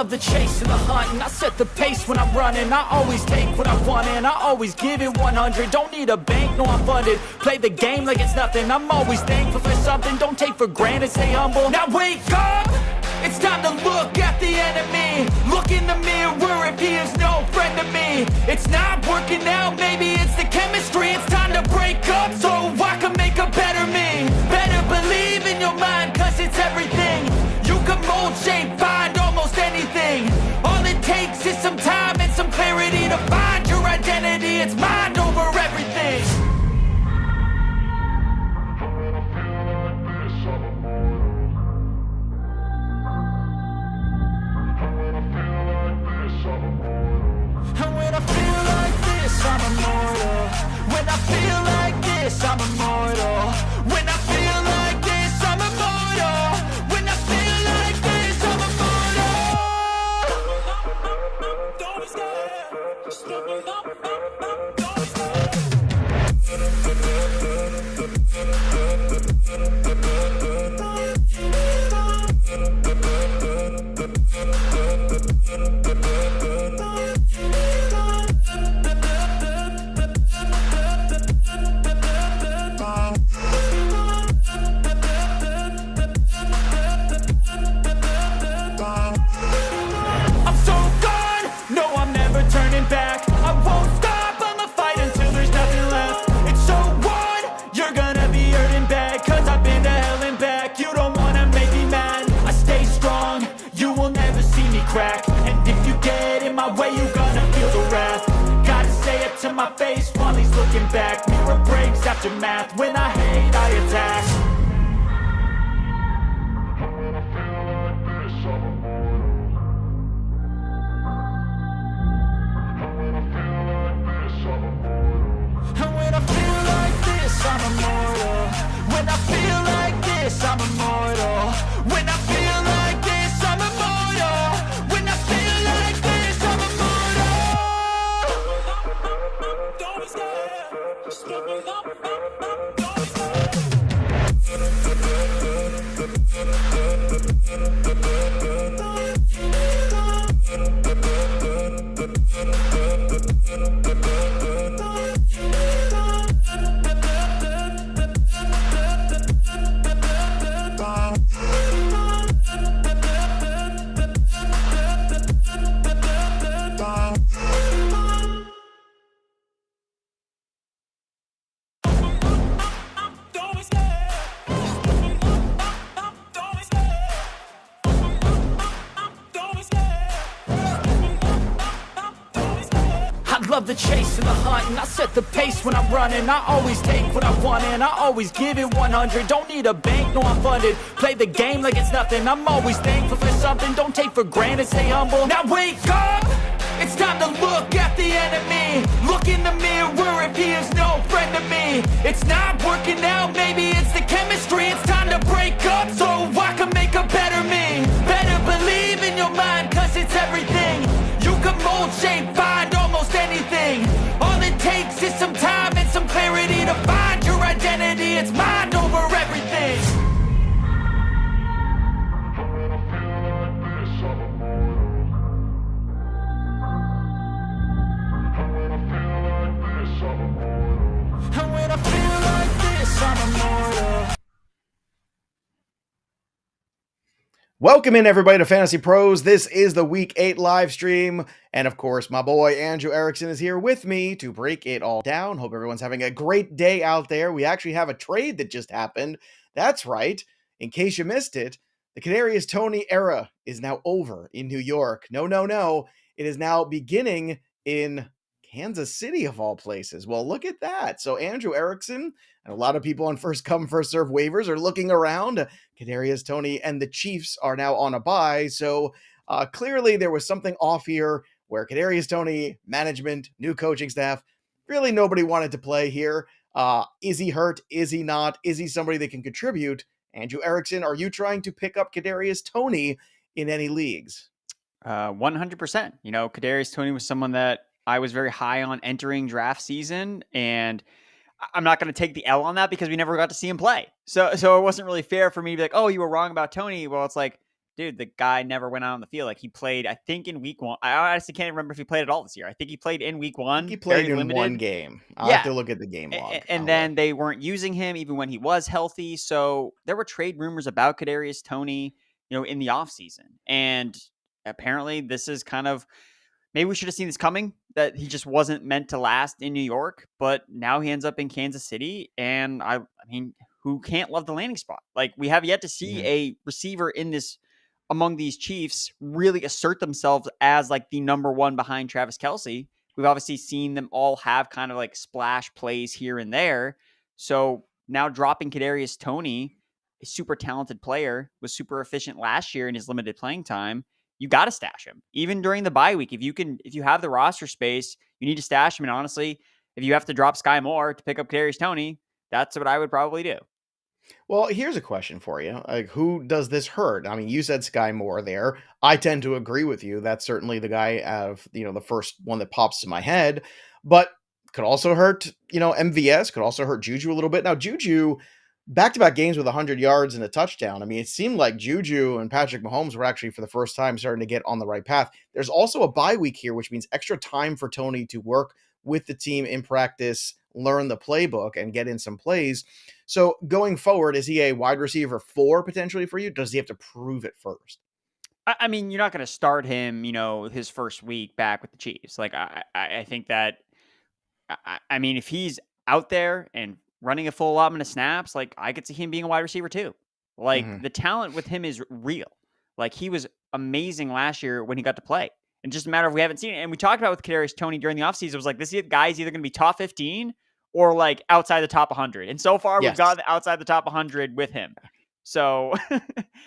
love the chase and the hunt, and I set the pace when I'm running. I always take what I want and I always give it 100. Don't need a bank, no I'm funded. Play the game like it's nothing. I'm always thankful for something. Don't take for granted, stay humble. Now wake up! It's time to look at the enemy. Look in the mirror if he is no friend to me. It's not working out, maybe it's the chemistry. It's time to break up so I can make a better me. Better believe in your mind, cause it's everything. You can mold, shape, find almost anything. All it takes is some time and some clarity to find your identity. It's mind over everything. And when I feel like this, I'm immortal. When I feel like this, I'm immortal. When I feel like this, I'm immortal. When I feel like this, I'm immortal. Don't be scared. Just let me know. Don't be back. I won't stop, I'ma fight until there's nothing left. It's so what? You're gonna be hurting bad, cause I've been to hell and back. You don't wanna make me mad. I stay strong, you will never see me crack. And if you get in my way, you're gonna feel the wrath. Gotta say it to my face while he's looking back. Mirror breaks after math. When I hate, I attack. I'm immortal. When I feel like this, I'm immortal. When I feel like this, I'm immortal. When I feel like this, I'm immortal. Don't be scared. Just let me know. Don't be love the chase and the hunt, and I set the pace when I'm running. I always take what I want and I always give it 100. Don't need a bank, no I'm funded. Play the game like it's nothing. I'm always thankful for something. Don't take for granted, stay humble. Now wake up! It's time to look at the enemy. Look in the mirror if he is no friend to me. It's not working out, maybe it's the chemistry. It's time to break up so I can make a better me. Better believe in your mind, cause it's everything. You can mold, shape, find almost anything. All it takes is some time and some clarity to find your identity. It's mind over everything. And when I feel like this, I'm immortal. Welcome in, everybody, to Fantasy Pros. This is the Week 8 live stream. And, of course, my boy Andrew Erickson is here with me to break it all down. Hope everyone's having a great day out there. We actually have a trade that just happened. That's right. In case you missed it, the Kadarius Toney era is now over in New York. No. It is now beginning in Kansas City, of all places. Well, look at that. So Andrew Erickson and a lot of people on first come, first serve waivers are looking around. Kadarius Toney and the Chiefs are now on a bye. So clearly there was something off here where Kadarius Toney, management, new coaching staff, really nobody wanted to play here. Is he hurt? Is he not? Is he somebody that can contribute? Andrew Erickson, are you trying to pick up Kadarius Toney in any leagues? 100%. You know, Kadarius Toney was someone that I was very high on entering draft season, and I'm not going to take the L on that because we never got to see him play. So it wasn't really fair for me to be like, oh, you were wrong about Toney. Well, it's like, dude, the guy never went out on the field. Like he played, I think in week 1. I honestly can't remember if he played at all this year. I think he played in week I think 1, he played very in one limited. game. I'll have Yeah. to look at the game log. And then they weren't using him even when he was healthy. So there were trade rumors about Kadarius Toney, in the offseason. And apparently this is kind of, maybe we should have seen this coming, that he just wasn't meant to last in New York, but now he ends up in Kansas City. And I mean, who can't love the landing spot? Like, we have yet to see a receiver among these Chiefs really assert themselves as like the number one behind Travis Kelce. We've obviously seen them all have kind of like splash plays here and there. So now dropping Kadarius Toney, a super talented player, was super efficient last year in his limited playing time. You got to stash him even during the bye week. If you have the roster space, you need to stash him. And honestly, if you have to drop Sky Moore to pick up Kadarius Toney, that's what I would probably do. Well, here's a question for you. Like, who does this hurt? I mean, you said Sky Moore there. I tend to agree with you. That's certainly the guy out of, the first one that pops to my head, but could also hurt, MVS, could also hurt Juju a little bit. Now, Juju, back-to-back games with 100 yards and a touchdown. I mean, it seemed like Juju and Patrick Mahomes were actually, for the first time, starting to get on the right path. There's also a bye week here, which means extra time for Toney to work with the team in practice, learn the playbook, and get in some plays. So going forward, is he a wide receiver 4 potentially for you? Does he have to prove it first? I mean, you're not going to start him, his first week back with the Chiefs. Like, I think that, I mean, if he's out there and running a full allotment of snaps, like, I could see him being a wide receiver too. Like, the talent with him is real. Like, he was amazing last year when he got to play. And just a matter of we haven't seen it. And we talked about with Kadarius Toney during the offseason, it was like, this guy's either going to be top 15 or like outside the top 100. And so far, we've gotten outside the top 100 with him. So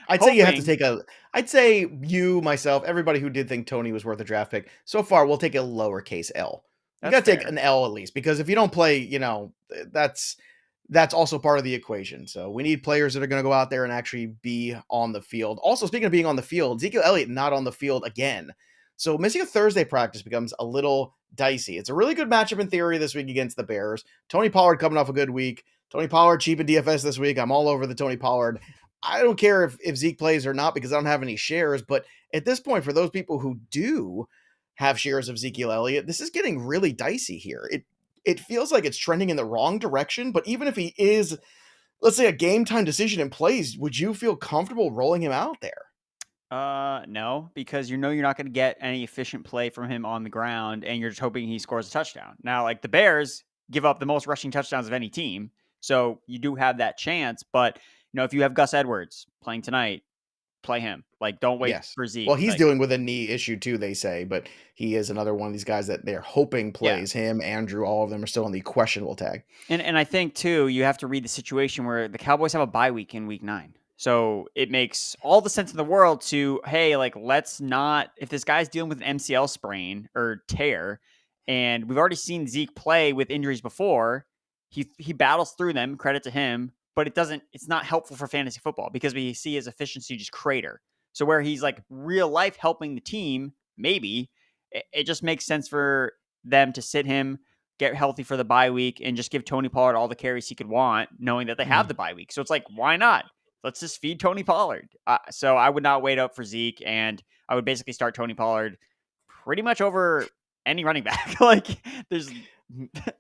I'd say you have to take I'd say you, myself, everybody who did think Toney was worth a draft pick, so far we'll take a lowercase L. You got to take an L at least, because if you don't play, that's also part of the equation. So we need players that are going to go out there and actually be on the field. Also, speaking of being on the field, Ezekiel Elliott not on the field again. So missing a Thursday practice becomes a little dicey. It's a really good matchup in theory this week against the Bears. Tony Pollard coming off a good week. Tony Pollard cheap in DFS this week. I'm all over the Tony Pollard. I don't care if Zeke plays or not because I don't have any shares. But at this point, for those people who do have shares of Ezekiel Elliott, this is getting really dicey here. It feels like it's trending in the wrong direction. But even if he is, let's say, a game time decision in plays, would you feel comfortable rolling him out there? No, because you're not going to get any efficient play from him on the ground, and you're just hoping he scores a touchdown. Now, like, the Bears give up the most rushing touchdowns of any team, so you do have that chance. But if you have Gus Edwards playing tonight, play him. Like, don't wait for Zeke. Well, he's dealing with a knee issue too, they say, but he is another one of these guys that they're hoping plays. Him, Andrew, all of them are still on the questionable tag. And I think too, you have to read the situation where the Cowboys have a bye week in week 9. So it makes all the sense in the world to, hey, like, let's not, if this guy's dealing with an MCL sprain or tear, and we've already seen Zeke play with injuries before, he battles through them, credit to him, but it's not helpful for fantasy football because we see his efficiency just crater. So where he's like real life helping the team, maybe, it just makes sense for them to sit him, get healthy for the bye week, and just give Tony Pollard all the carries he could want, knowing that they have the bye week. So it's like, why not? Let's just feed Tony Pollard. So I would not wait up for Zeke, and I would basically start Tony Pollard pretty much over any running back. Like, there's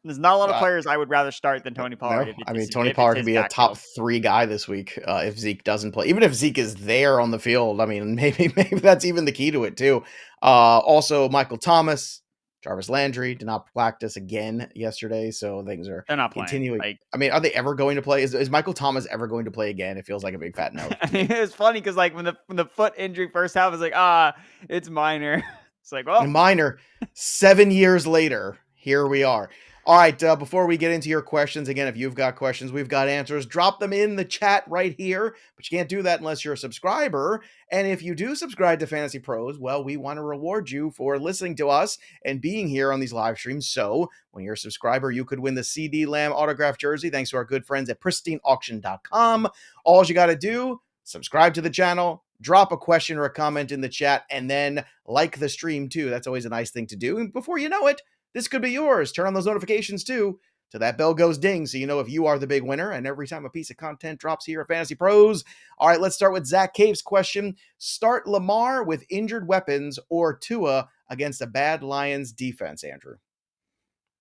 not a lot of players I would rather start than Tony Pollard. No, Tony Pollard could be a top 3 guy this week if Zeke doesn't play. Even if Zeke is there on the field, I mean, maybe that's even the key to it too. Also, Michael Thomas, Jarvis Landry did not practice again yesterday, so things are continuing. Like, I mean, are they ever going to play? Is Michael Thomas ever going to play again? It feels like a big fat no. I mean, it's funny because like when the foot injury first half was like, it's minor. It's like, well, minor. 7 years later, here we are. All right, before we get into your questions, again, if you've got questions, we've got answers, drop them in the chat right here, but you can't do that unless you're a subscriber. And if you do subscribe to Fantasy Pros, well, we want to reward you for listening to us and being here on these live streams. So when you're a subscriber, you could win the CD Lamb autographed jersey thanks to our good friends at pristineauction.com. All you got to do, subscribe to the channel, drop a question or a comment in the chat, and then like the stream too. That's always a nice thing to do. And before you know it, this could be yours. Turn on those notifications too till that bell goes ding so you know if you are the big winner. And every time a piece of content drops here at Fantasy Pros. All right, let's start with Zach Cave's question. Start Lamar with injured weapons or Tua against a bad Lions defense, Andrew?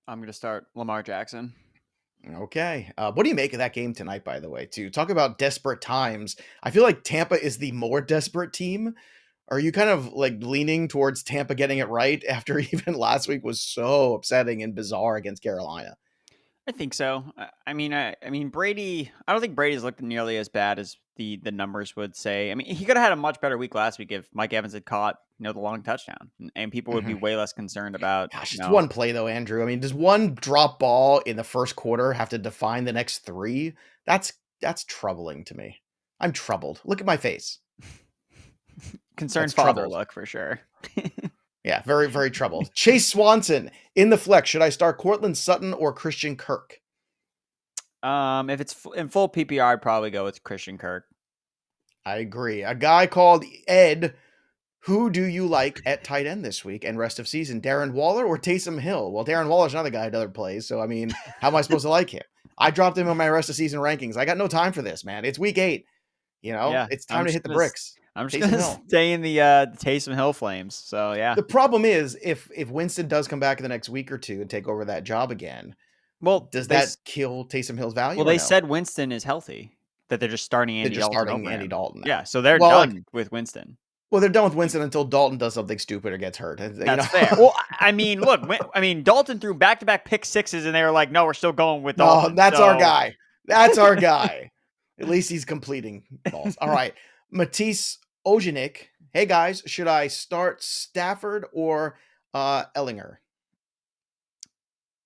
I'm going to start Lamar Jackson. Okay. What do you make of that game tonight, by the way, too? Talk about desperate times. I feel like Tampa is the more desperate team. Are you kind of like leaning towards Tampa getting it right after even last week was so upsetting and bizarre against Carolina? I think so. I mean, Brady. I don't think Brady's looked nearly as bad as the numbers would say. I mean, he could have had a much better week last week if Mike Evans had caught the long touchdown, and people would be way less concerned about. Gosh, it's one play though, Andrew. I mean, does one drop ball in the first quarter have to define the next three? That's troubling to me. I'm troubled. Look at my face. Concerned father look for sure. Yeah, very, very troubled. Chase Swanson in the flex. Should I start Courtland Sutton or Christian Kirk? If it's in full PPR, I'd probably go with Christian Kirk. I agree. A guy called Ed. Who do you like at tight end this week and rest of season? Darren Waller or Taysom Hill? Well, Darren Waller's another guy who other plays. So, I mean, how am I supposed to like him? I dropped him on my rest of season rankings. I got no time for this, man. It's week 8. It's time to hit the bricks. I'm just going to stay in the Taysom Hill flames. So, yeah. The problem is if Winston does come back in the next week or two and take over that job again, well, does that kill Taysom Hill's value? Well, they said Winston is healthy, that they're just starting Andy Dalton. Yeah, so they're done with Winston. Well, they're done with Winston until Dalton does something stupid or gets hurt. That's fair. Well, I mean, look, Dalton threw back-to-back pick sixes, and they were like, no, we're still going with Dalton. No, that's our guy. That's our guy. At least he's completing balls. All right. Matisse Ojenik. Hey, guys, should I start Stafford or Ehlinger?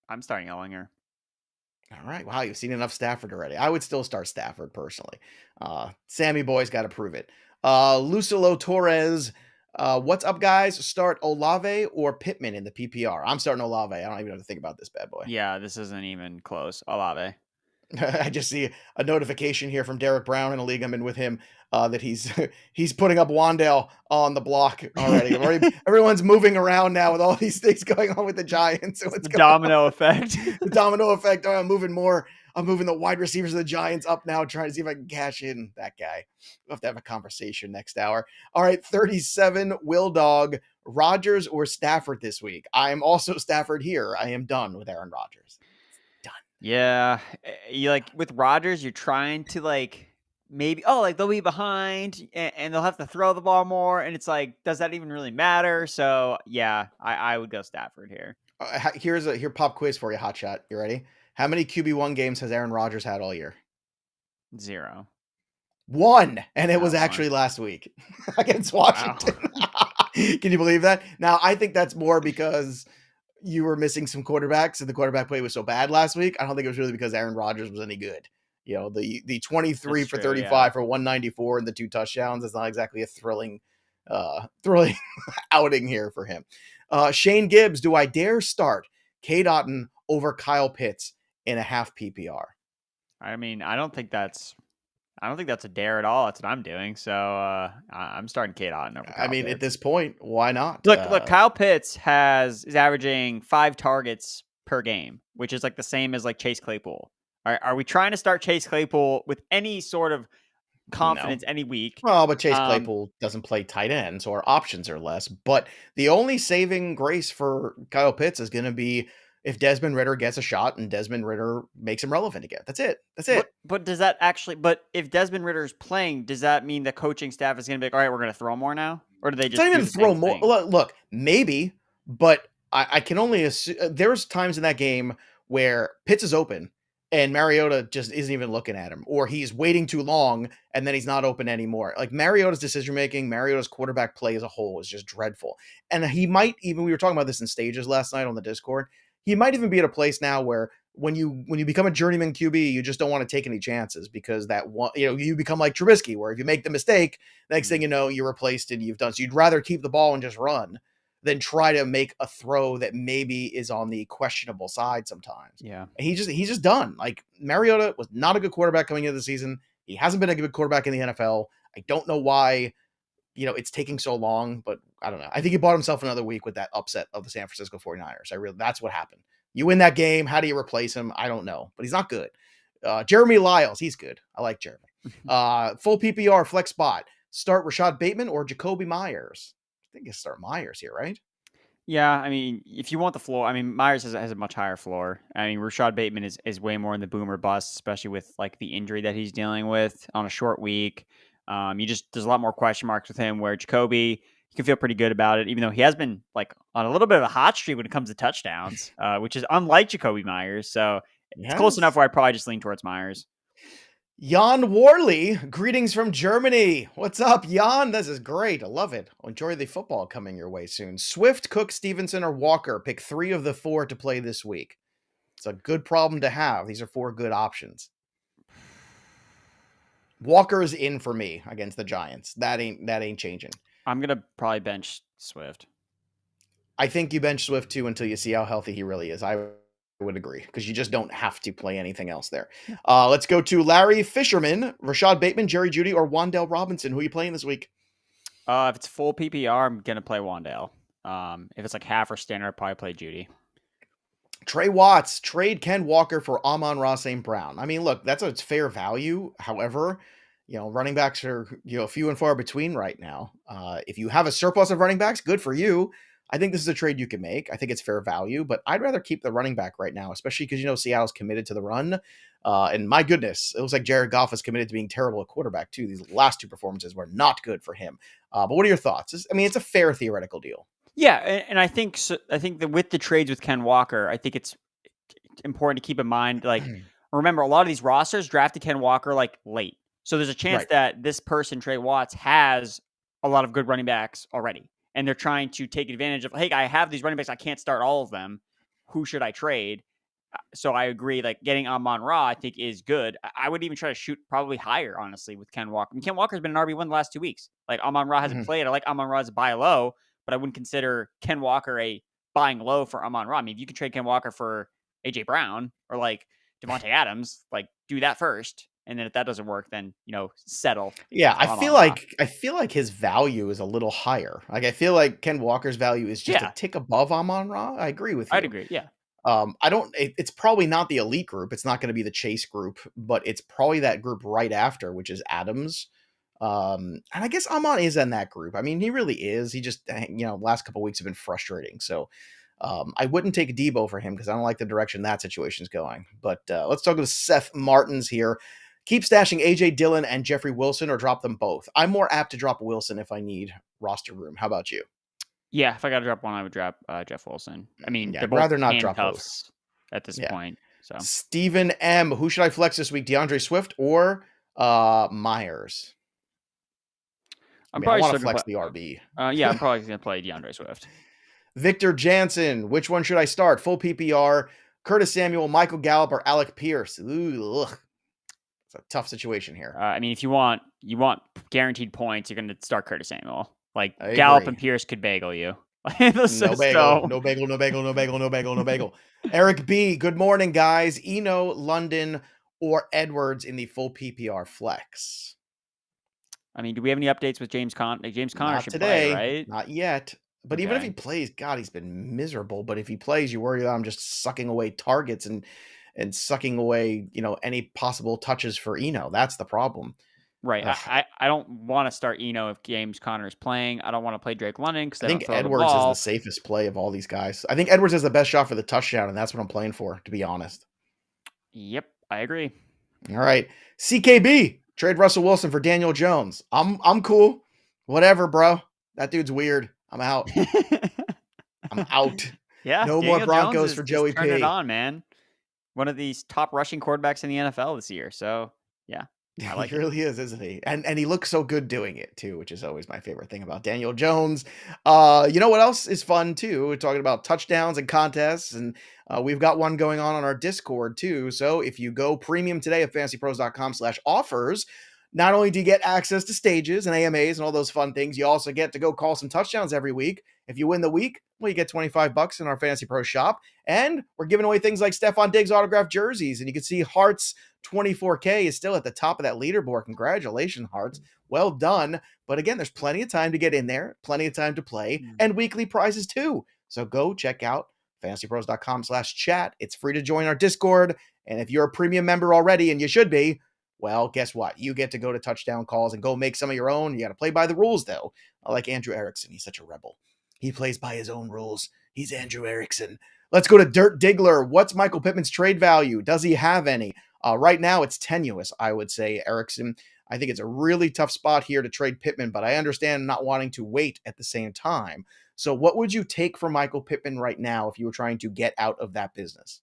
I'm starting Ehlinger. All right. Wow, you've seen enough Stafford already. I would still start Stafford personally. Sammy Boy's got to prove it. Lucilo Torres. What's up, guys? Start Olave or Pittman in the PPR? I'm starting Olave. I don't even have to think about this bad boy. Yeah, this isn't even close. Olave. I just see a notification here from Derek Brown in a league I'm in with him that he's putting up Wan'Dale on the block already. Everyone's moving around now with all these things going on with the Giants. So it's the domino effect. The domino effect. I'm moving the wide receivers of the Giants up now, trying to see if I can cash in that guy. We'll have to have a conversation next hour. All right, 37, Will Dog, Rodgers or Stafford this week? I am also Stafford here. I am done with Aaron Rodgers. Yeah, you like with Rodgers, you're trying to maybe they'll be behind and they'll have to throw the ball more, and it's like, does that even really matter? So yeah, I would go Stafford here. Here pop quiz for you, hotshot. You ready? How many QB1 games has Aaron Rodgers had all year? 0. 1, and it was actually last week against Washington. Wow. Can you believe that? Now I think that's more because you were missing some quarterbacks and the quarterback play was so bad last week. I don't think it was really because Aaron Rodgers was any good. The 23 That's for true, 35 for 194 and the 2 touchdowns is not exactly a thrilling outing here for him. Shane Gibbs, do I dare start Cade Otton over Kyle Pitts in a half PPR? I mean, I don't think that's a dare at all. That's what I'm doing. So I'm starting Cade Otton over Kyle Pitts. At this point, why not? Look, Kyle Pitts is averaging 5 targets per game, which is the same as Chase Claypool. Are we trying to start Chase Claypool with any sort of confidence any week? Well, but Chase Claypool doesn't play tight end, so our options are less. But the only saving grace for Kyle Pitts is going to be if Desmond Ridder gets a shot and Desmond Ridder makes him relevant again. That's it. But does that actually? But if Desmond Ridder is playing, does that mean the coaching staff is going to be like, all right, we're going to throw more now, or do they just even throw more? Look, maybe, but I can only assume there's times in that game where Pitts is open and Mariota just isn't even looking at him, or he's waiting too long and then he's not open anymore. Mariota's decision-making, Mariota's quarterback play as a whole is just dreadful. And he might even, we were talking about this in stages last night on the Discord, he might even be at a place now where when you become a journeyman QB, you just don't want to take any chances because that one, you become like Trubisky, where if you make the mistake, next thing you know, you're replaced and you've done. So you'd rather keep the ball and just run than try to make a throw that maybe is on the questionable side sometimes. Yeah. And he's just done. Mariota was not a good quarterback coming into the season. He hasn't been a good quarterback in the NFL. I don't know why, it's taking so long, but I don't know. I think he bought himself another week with that upset of the San Francisco 49ers. That's what happened. You win that game. How do you replace him? I don't know, but he's not good. Jeremy Lyles, he's good. I like Jeremy. Full PPR flex spot. Start Rashod Bateman or Jakobi Meyers. I think you start Meyers here, right? Yeah, I mean, if you want the floor, I mean, Meyers has a much higher floor. I mean, Rashod Bateman is way more in the boom or bust, especially with like the injury that he's dealing with on a short week. There's a lot more question marks with him. Where Jakobi, you can feel pretty good about it, even though he has been like on a little bit of a hot streak when it comes to touchdowns, which is unlike Jakobi Meyers. So it's close enough where I probably just lean towards Meyers. Jan Worley, greetings from Germany. What's up, Jan? This is great. I love it. Enjoy the football coming your way soon. Swift, Cook, Stevenson, or Walker. Pick 3 of the 4 to play this week. It's a good problem to have. These are 4 good options. Walker is in for me against the Giants. That ain't changing. I'm gonna probably bench Swift. I think you bench Swift too until you see how healthy he really is. I would agree because you just don't have to play anything else there. Let's go to Larry Fisherman, Rashod Bateman, Jerry Jeudy, or Wan'Dale Robinson. Who are you playing this week? If it's full PPR, I'm gonna play Wan'Dale. If it's like half or standard, I'll probably play Jeudy. Trey Watts, trade Ken Walker for Amon-Ra St. Brown. I mean, look, that's a fair value. However, running backs are, few and far between right now. If you have a surplus of running backs, good for you. I think this is a trade you can make. I think it's fair value, but I'd rather keep the running back right now, especially because, Seattle's committed to the run. And my goodness, it looks like Jared Goff is committed to being terrible at quarterback too. These last 2 performances were not good for him. But what are your thoughts? It's a fair theoretical deal. Yeah, and I think that with the trades with Ken Walker, I think it's important to keep in mind, like, remember, a lot of these rosters drafted Ken Walker like late. So there's a chance that this person, Trey Watts, has a lot of good running backs already. And they're trying to take advantage of, hey, I have these running backs. I can't start all of them. Who should I trade? So I agree, like getting Amon-Ra, I think is good. I would even try to shoot probably higher, honestly, with Ken Walker. I mean, Ken Walker's been an RB1 the last 2 weeks. Like Amon-Ra hasn't played. I like Amon-Ra as a buy low, but I wouldn't consider Ken Walker a buying low for Amon-Ra. I mean, if you could trade Ken Walker for AJ Brown or like Devontae Adams, like do that first. And then if that doesn't work, then, settle. Yeah, I feel like his value is a little higher. Like I feel like Ken Walker's value is just a tick above Amon-Ra. I agree with you. I'd agree. Yeah. It's probably not the elite group. It's not going to be the Chase group, but it's probably that group right after, which is Adams. And I guess Amon is in that group. I mean, he really is. He just, last couple of weeks have been frustrating. So I wouldn't take Debo for him because I don't like the direction that situation's going. But let's talk to Seth Martins here. Keep stashing AJ Dillon and Jeffrey Wilson or drop them both. I'm more apt to drop Wilson if I need roster room. How about you? Yeah, if I got to drop one, I would drop Jeff Wilson. I mean, yeah, they're I'd both rather not drop both at this point. So Stephen M. Who should I flex this week? DeAndre Swift or Meyers? I want to flex the RB. Yeah, I'm probably going to play DeAndre Swift. Victor Jansen. Which one should I start? Full PPR. Curtis Samuel, Michael Gallup, or Alec Pierce? Ooh, it's a tough situation here. I mean, if you want guaranteed points, you're going to start Curtis Samuel. Like Gallup and Pierce could bagel you. No bagel. Eric B. Good morning, guys. Eno, London, or Edwards in the full PPR flex. I mean, do we have any updates with James Conner? James Conner should today, play, right? Not yet. But even if he plays, God, he's been miserable. But if he plays, you worry about him just sucking away targets and sucking away, any possible touches for Eno. That's the problem. Right. I don't want to start Eno if James Conner is playing. I don't want to play Drake London because I think Edwards is the safest play of all these guys. I think Edwards has the best shot for the touchdown, and that's what I'm playing for, to be honest. Yep, I agree. All right. CKB, trade Russell Wilson for Daniel Jones. I'm cool. Whatever, bro. That dude's weird. I'm out. I'm out. Yeah. No Daniel more Broncos for Joey P. Turn it on, man. One of these top rushing quarterbacks in the NFL this year. So, yeah. I like he really is, isn't he? And he looks so good doing it too, which is always my favorite thing about Daniel Jones. You know what else is fun too? We're talking about touchdowns and contests, and we've got one going on our Discord too. So if you go premium today at fantasypros.com/offers, not only do you get access to stages and AMAs and all those fun things, you also get to go call some touchdowns every week. If you win the week, well, you get $25 in our Fantasy Pro shop. And we're giving away things like Stephon Diggs autographed jerseys. And you can see Hearts 24K is still at the top of that leaderboard. Congratulations, Hearts. Well done. But again, there's plenty of time to get in there, plenty of time to play, and weekly prizes too. So go check out fantasypros.com/chat. It's free to join our Discord. And if you're a premium member already, and you should be, well, guess what? You get to go to touchdown calls and go make some of your own. You got to play by the rules, though. Like Andrew Erickson. He's such a rebel. He plays by his own rules. He's Andrew Erickson. Let's go to Dirt Diggler. What's Michael Pittman's trade value? Does he have any? Right now, it's tenuous, I would say, Erickson. I think it's a really tough spot here to trade Pittman, but I understand not wanting to wait at the same time. So what would you take for Michael Pittman right now if you were trying to get out of that business?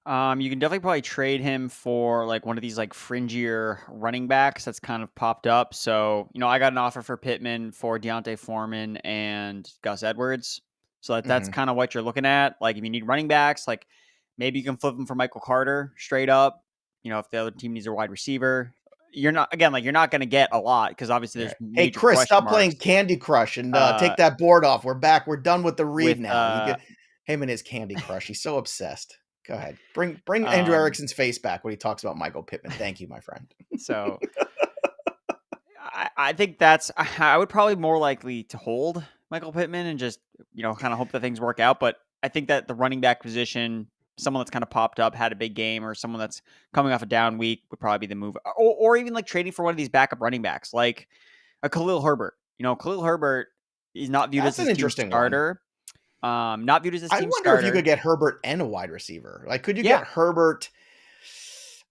You can definitely probably trade him for like one of these like fringier running backs that's kind of popped up. So, I got an offer for Pittman for Deontay Foreman and Gus Edwards. So that's kind of what you're looking at. Like if you need running backs, like maybe you can flip them for Michael Carter straight up. If the other team needs a wide receiver, you're not going to get a lot because obviously there's Hey, major Chris, question stop marks. playing Candy Crush and take that board off. We're back. We're done with the read now. You get him and his Candy Crush. He's so obsessed. Go ahead. Bring Andrew Erickson's face back when he talks about Michael Pittman. Thank you, my friend. So I think I would probably more likely to hold Michael Pittman and just, kind of hope that things work out. But I think that the running back position, someone that's kind of popped up, had a big game, or someone that's coming off a down week would probably be the move. Or even like trading for one of these backup running backs, like a Khalil Herbert. Khalil Herbert is not viewed as an interesting starter. Not viewed as a team starter. I wonder if you could get Herbert and a wide receiver. Like, could you get Herbert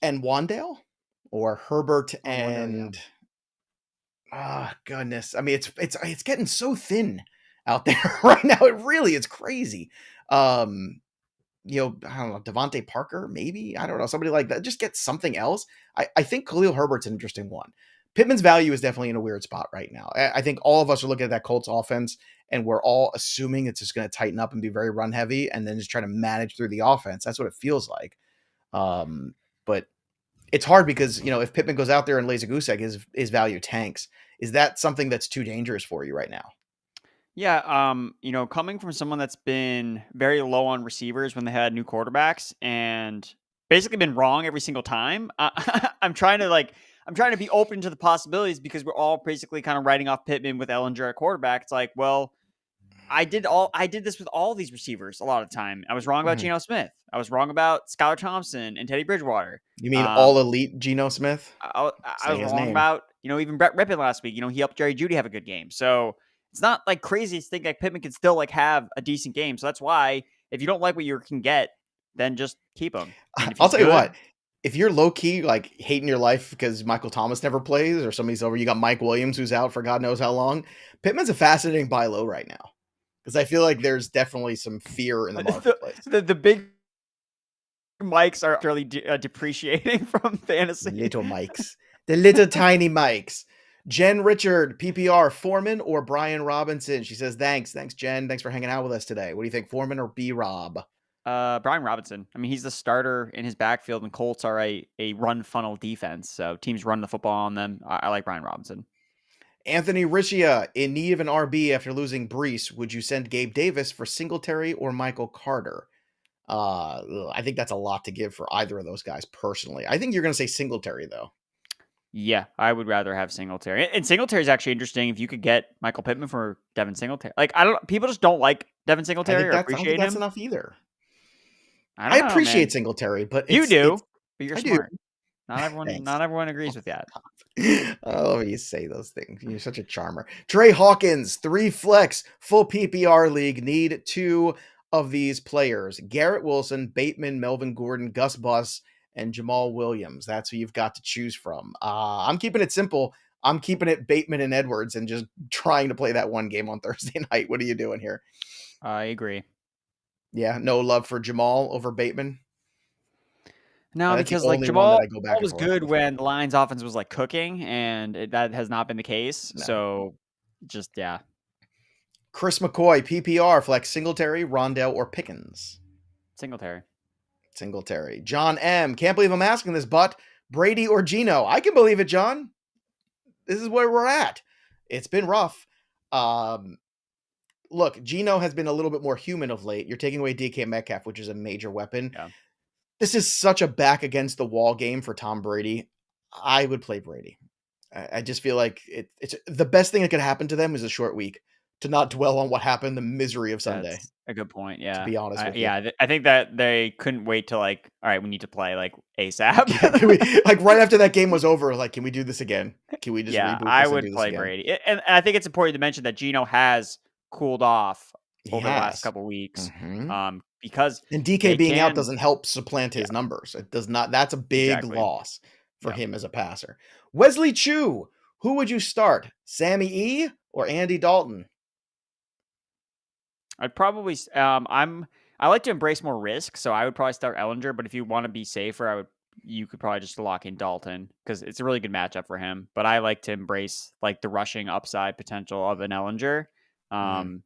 and Wan'Dale, or Herbert and? Goodness! I mean, it's getting so thin out there right now. It really is crazy. I don't know, Devontae Parker, maybe. I don't know, somebody like that. Just get something else. I think Khalil Herbert's an interesting one. Pittman's value is definitely in a weird spot right now. I think all of us are looking at that Colts offense, and we're all assuming it's just going to tighten up and be very run heavy, and then just try to manage through the offense. That's what it feels like. But it's hard because, if Pittman goes out there and lays a goose egg, his value tanks. Is that something that's too dangerous for you right now? Yeah, coming from someone that's been very low on receivers when they had new quarterbacks and basically been wrong every single time, I'm trying to be open to the possibilities because we're all basically kind of writing off Pittman with Ehlinger at quarterback. It's like, well, I did this with all these receivers a lot of the time. I was wrong about Geno Smith. I was wrong about Skylar Thompson and Teddy Bridgewater. You mean all elite Geno Smith? I was wrong about, even Brett Rippon last week. He helped Jerry Jeudy have a good game. So it's not like crazy to think like Pittman can still like have a decent game. So that's why if you don't like what you can get, then just keep him. I'll tell you what, if you're low key like hating your life because Michael Thomas never plays or somebody's over, you got Mike Williams who's out for God knows how long. Pittman's a fascinating buy low right now because I feel like there's definitely some fear in the marketplace. The big mics are really depreciating from fantasy. Little mics. The little tiny mics. Jen Richard, PPR, Foreman or Brian Robinson? She says, thanks, Jen. Thanks for hanging out with us today. What do you think, Foreman or B-Rob? Brian Robinson. I mean, he's the starter in his backfield, and Colts are a run funnel defense, so teams run the football on them. I like Brian Robinson. Anthony Riccia, in need of an RB after losing Brees, would you send Gabe Davis for Singletary or Michael Carter? I think that's a lot to give for either of those guys personally. I think you're going to say Singletary, though. Yeah, I would rather have Singletary. And Singletary is actually interesting if you could get Michael Pittman for Devin Singletary. Like, people just don't like Devin Singletary or appreciate him. That's enough either. I appreciate Singletary, but you do, but you're smart. Do. Not everyone agrees with that. Oh, you say those things. You're such a charmer. Trey Hawkins, 3 flex, full PPR league. Need 2 of these players: Garrett Wilson, Bateman, Melvin Gordon, Gus Bus, and Jamal Williams. That's who you've got to choose from. I'm keeping it simple. I'm keeping it Bateman and Edwards and just trying to play that one game on Thursday night. What are you doing here? I agree. Yeah, no love for Jamal over Bateman? No, because like Jamal was good when the Lions offense was like cooking, and that has not been the case. No. So just, yeah. Chris McCoy, PPR, flex Singletary, Rondell, or Pickens? Singletary. John M. Can't believe I'm asking this, but Brady or Geno? I can believe it, John. This is where we're at. It's been rough. Look, Geno has been a little bit more human of late. You're taking away DK Metcalf, which is a major weapon. Yeah. This is such a back against the wall game for Tom Brady. I would play Brady. I just feel like it's the best thing that could happen to them is a short week. to not dwell on what happened, the misery of Sunday. That's a good point. To Yeah. be honest with you. I think that they couldn't wait to like, all right, we need to play like ASAP. Can we, like right after that game was over, like, can we do this again? Can we just Yeah, reboot I this and would do this play again? Brady. And I think it's important to mention that Geno has cooled off He over the last has. couple weeks. Mhm. Because And DK they being out can, doesn't help supplant his yeah, numbers. It does not. That's a big exactly. loss for Yeah. him as a passer. Wesley Chu, who would you start? Sammy E or Andy Dalton? I'd probably I like to embrace more risk, so I would probably start Ehlinger, but if you want to be safer, you could probably just lock in Dalton because it's a really good matchup for him. But I like to embrace like the rushing upside potential of an Ehlinger. Mhm.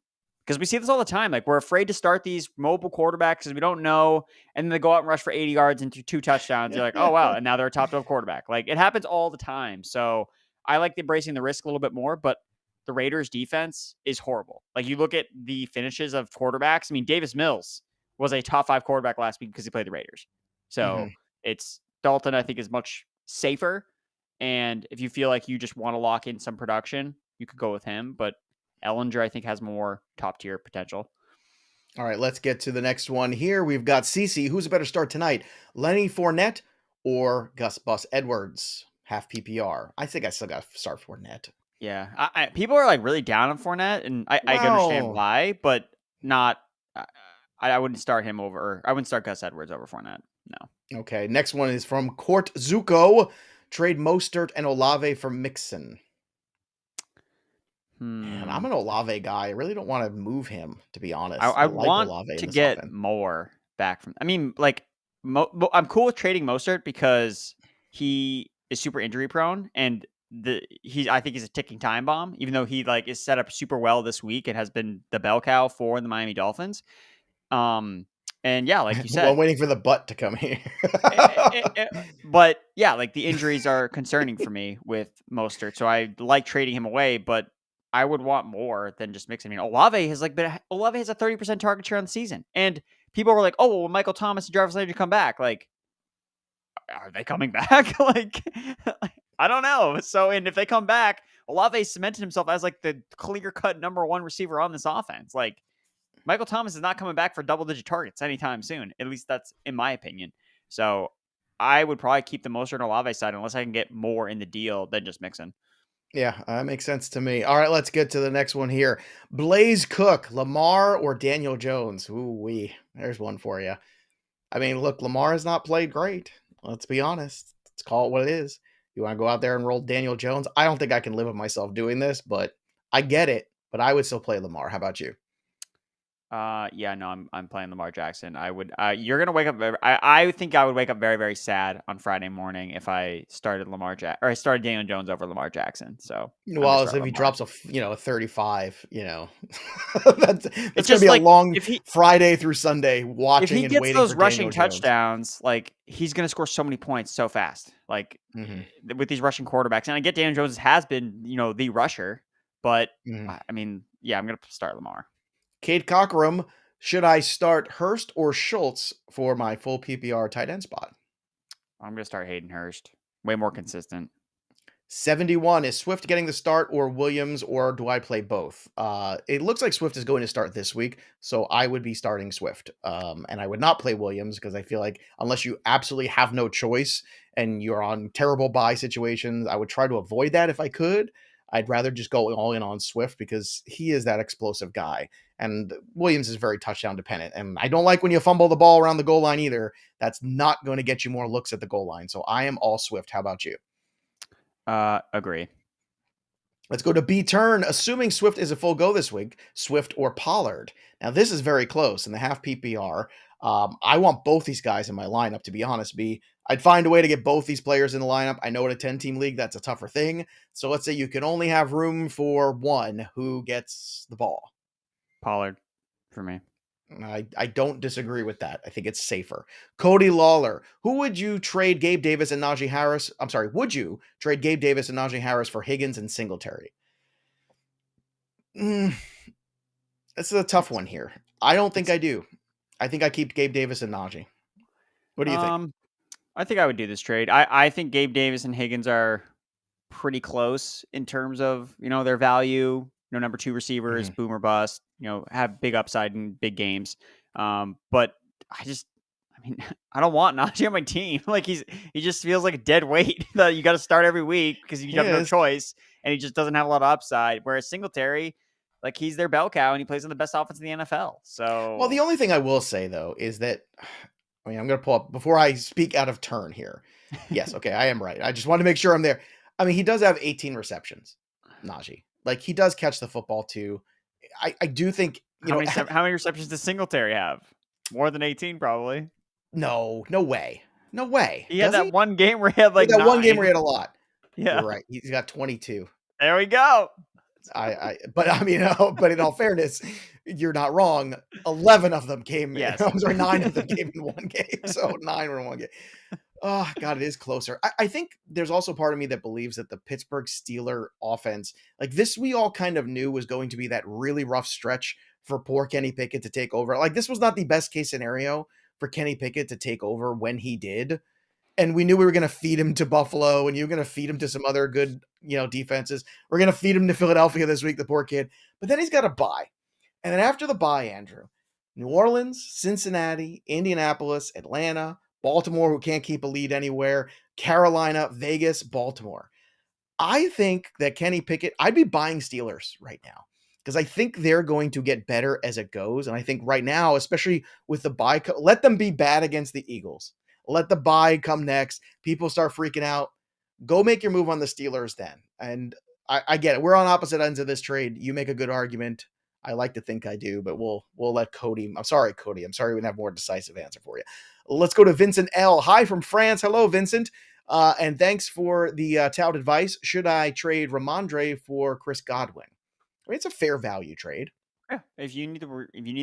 Because we see this all the time. Like, we're afraid to start these mobile quarterbacks because we don't know, and then they go out and rush for 80 yards and 2 touchdowns. You're like, oh wow, and now they're a top 12 quarterback. Like, it happens all the time. So I like embracing the risk a little bit more, but the Raiders defense is horrible. Like, you look at the finishes of quarterbacks. I mean, Davis Mills was a top 5 quarterback last week because he played the Raiders. So Mhm. it's Dalton, I think, is much safer. And if you feel like you just want to lock in some production, you could go with him. But Ehlinger, I think, has more top tier potential. All right, let's get to the next one here. We've got CC. Who's a better start tonight? Lenny Fournette or Gus Bus Edwards? Half PPR. I think I still got to start Fournette. Yeah, people are like really down on Fournette, and I understand Wow. why, but not. I wouldn't start him over. I wouldn't start Gus Edwards over Fournette. No. Okay, next one is from Court Zuko. Trade Mostert and Olave for Mixon. Man, I'm an Olave guy. I really don't want to move him, to be honest. I I like want Olave in to this get offense. more back from. I mean, like, I'm cool with trading Mostert because he is super injury prone, and I think he's a ticking time bomb. Even though he like is set up super well this week and has been the bell cow for the Miami Dolphins. And yeah, like you Well, I'm said, waiting for the butt to come here. but yeah, like the injuries are concerning for me with Mostert, so I like trading him away, but I would want more than just mixing. I mean, Olave has a 30% target share on the season, and people were like, "Oh, well, Michael Thomas and Jarvis Landry come back." Like, are they coming back? like, I don't know. So, and if they come back, Olave cemented himself as like the clear-cut number 1 receiver on this offense. Like, Michael Thomas is not coming back for double-digit targets anytime soon. At least that's in my opinion. So I would probably keep the Mostert and Olave side unless I can get more in the deal than just Mixon. Yeah, that makes sense to me. All right, let's get to the next one here. Blaze Cook, Lamar or Daniel Jones? Ooh-wee. There's one for you. I mean, look, Lamar has not played great. Let's be honest. Let's call it what it is. You want to go out there and roll Daniel Jones? I don't think I can live with myself doing this, but I get it. But I would still play Lamar. How about you? Yeah, no, I'm playing Lamar Jackson. I would. You're gonna wake up. I think I would wake up very, very sad on Friday morning if I started I started Daniel Jones over Lamar Jackson. So I'm gonna Well, as start if he Lamar. drops a 35, that's It's going to just be a like long if he Friday through Sunday if watching he and gets waiting those for Daniel rushing Jones. touchdowns, like he's gonna score so many points so fast. Like Mhm, with these rushing quarterbacks, and I get Daniel Jones has been the rusher, but mhm. I mean, yeah, I'm gonna start Lamar. Cade Cockrum, should I start Hurst or Schultz for my full PPR tight end spot? I'm gonna start Hayden Hurst. Way more consistent. 71, is Swift getting the start or Williams, or do I play both? It looks like Swift is going to start this week, so I would be starting Swift. And I would not play Williams because I feel like unless you absolutely have no choice and you're on terrible buy situations, I would try to avoid that if I could. I'd rather just go all in on Swift because he is that explosive guy. And Williams is very touchdown dependent. And I don't like when you fumble the ball around the goal line either. That's not going to get you more looks at the goal line. So I am all Swift. How about you? Agree. Let's go to B turn. Assuming Swift is a full go this week, Swift or Pollard. Now, this is very close in the half PPR. I want both these guys in my lineup, to be honest, B. I'd find a way to get both these players in the lineup. I know in a 10-team league, that's a tougher thing. So let's say you can only have room for one who gets the ball. Pollard for me. I don't disagree with that. I think it's safer. Cody Lawler. Who would you trade Gabe Davis and Najee Harris? I'm sorry, would you trade Gabe Davis and Najee Harris for Higgins and Singletary? This is a tough one here. I don't think I do. I think I keep Gabe Davis and Najee. What do you think? I think I would do this trade. I think Gabe Davis and Higgins are pretty close in terms of their value. number 2 receivers, Mhm. boom or bust, have big upside in big games. But I mean, I don't want Najee on my team. Like he just feels like a dead weight that you got to start every week because you He have no is. choice, and he just doesn't have a lot of upside. Whereas Singletary, like he's their bell cow, and he plays on the best offense in the NFL. Well, the So only thing I will say though is that I mean, I'm going to pull up before I speak out of turn here. Yes, okay, I am right. I just want to make sure I'm there. I mean, he does have 18 receptions, Najee. Like he does catch the football too. I do think, how many receptions does Singletary have? More than 18, probably. no way. No way. He had Does that he? one game where he had like With that one game where he 9. had a lot. Yeah, You're right. He's got 22. there we go. But I mean, but in all fairness, you're not wrong. 11 of them came. Yes. I'm sorry, 9 of them came in one game. So 9 were in one game. Oh God, it is closer. I think there's also part of me that believes that the Pittsburgh Steeler offense, like this, we all kind of knew was going to be that really rough stretch for poor Kenny Pickett to take over. Like this was not the best case scenario for Kenny Pickett to take over when he did. And we knew we were going to feed him to Buffalo and you were going to feed him to some other good, defenses. We're going to feed him to Philadelphia this week, the poor kid. But then he's got a bye. And then after the bye, Andrew, New Orleans, Cincinnati, Indianapolis, Atlanta, Baltimore, who can't keep a lead anywhere, Carolina, Vegas, Baltimore. I think that Kenny Pickett, I'd be buying Steelers right now because I think they're going to get better as it goes. And I think right now, especially with the bye, let them be bad against the Eagles. Let the bye come next. People start freaking out. Go make your move on the Steelers then. And I get it. We're on opposite ends of this trade. You make a good argument. I like to think I do, but we'll let Cody. I'm sorry, Cody. I'm sorry we didn't have more decisive answer for you. Let's go to Vincent L. Hi from France. Hello, Vincent. And thanks for the tout advice. Should I trade Rhamondre for Chris Godwin? I mean, it's a fair value trade. Yeah, if you need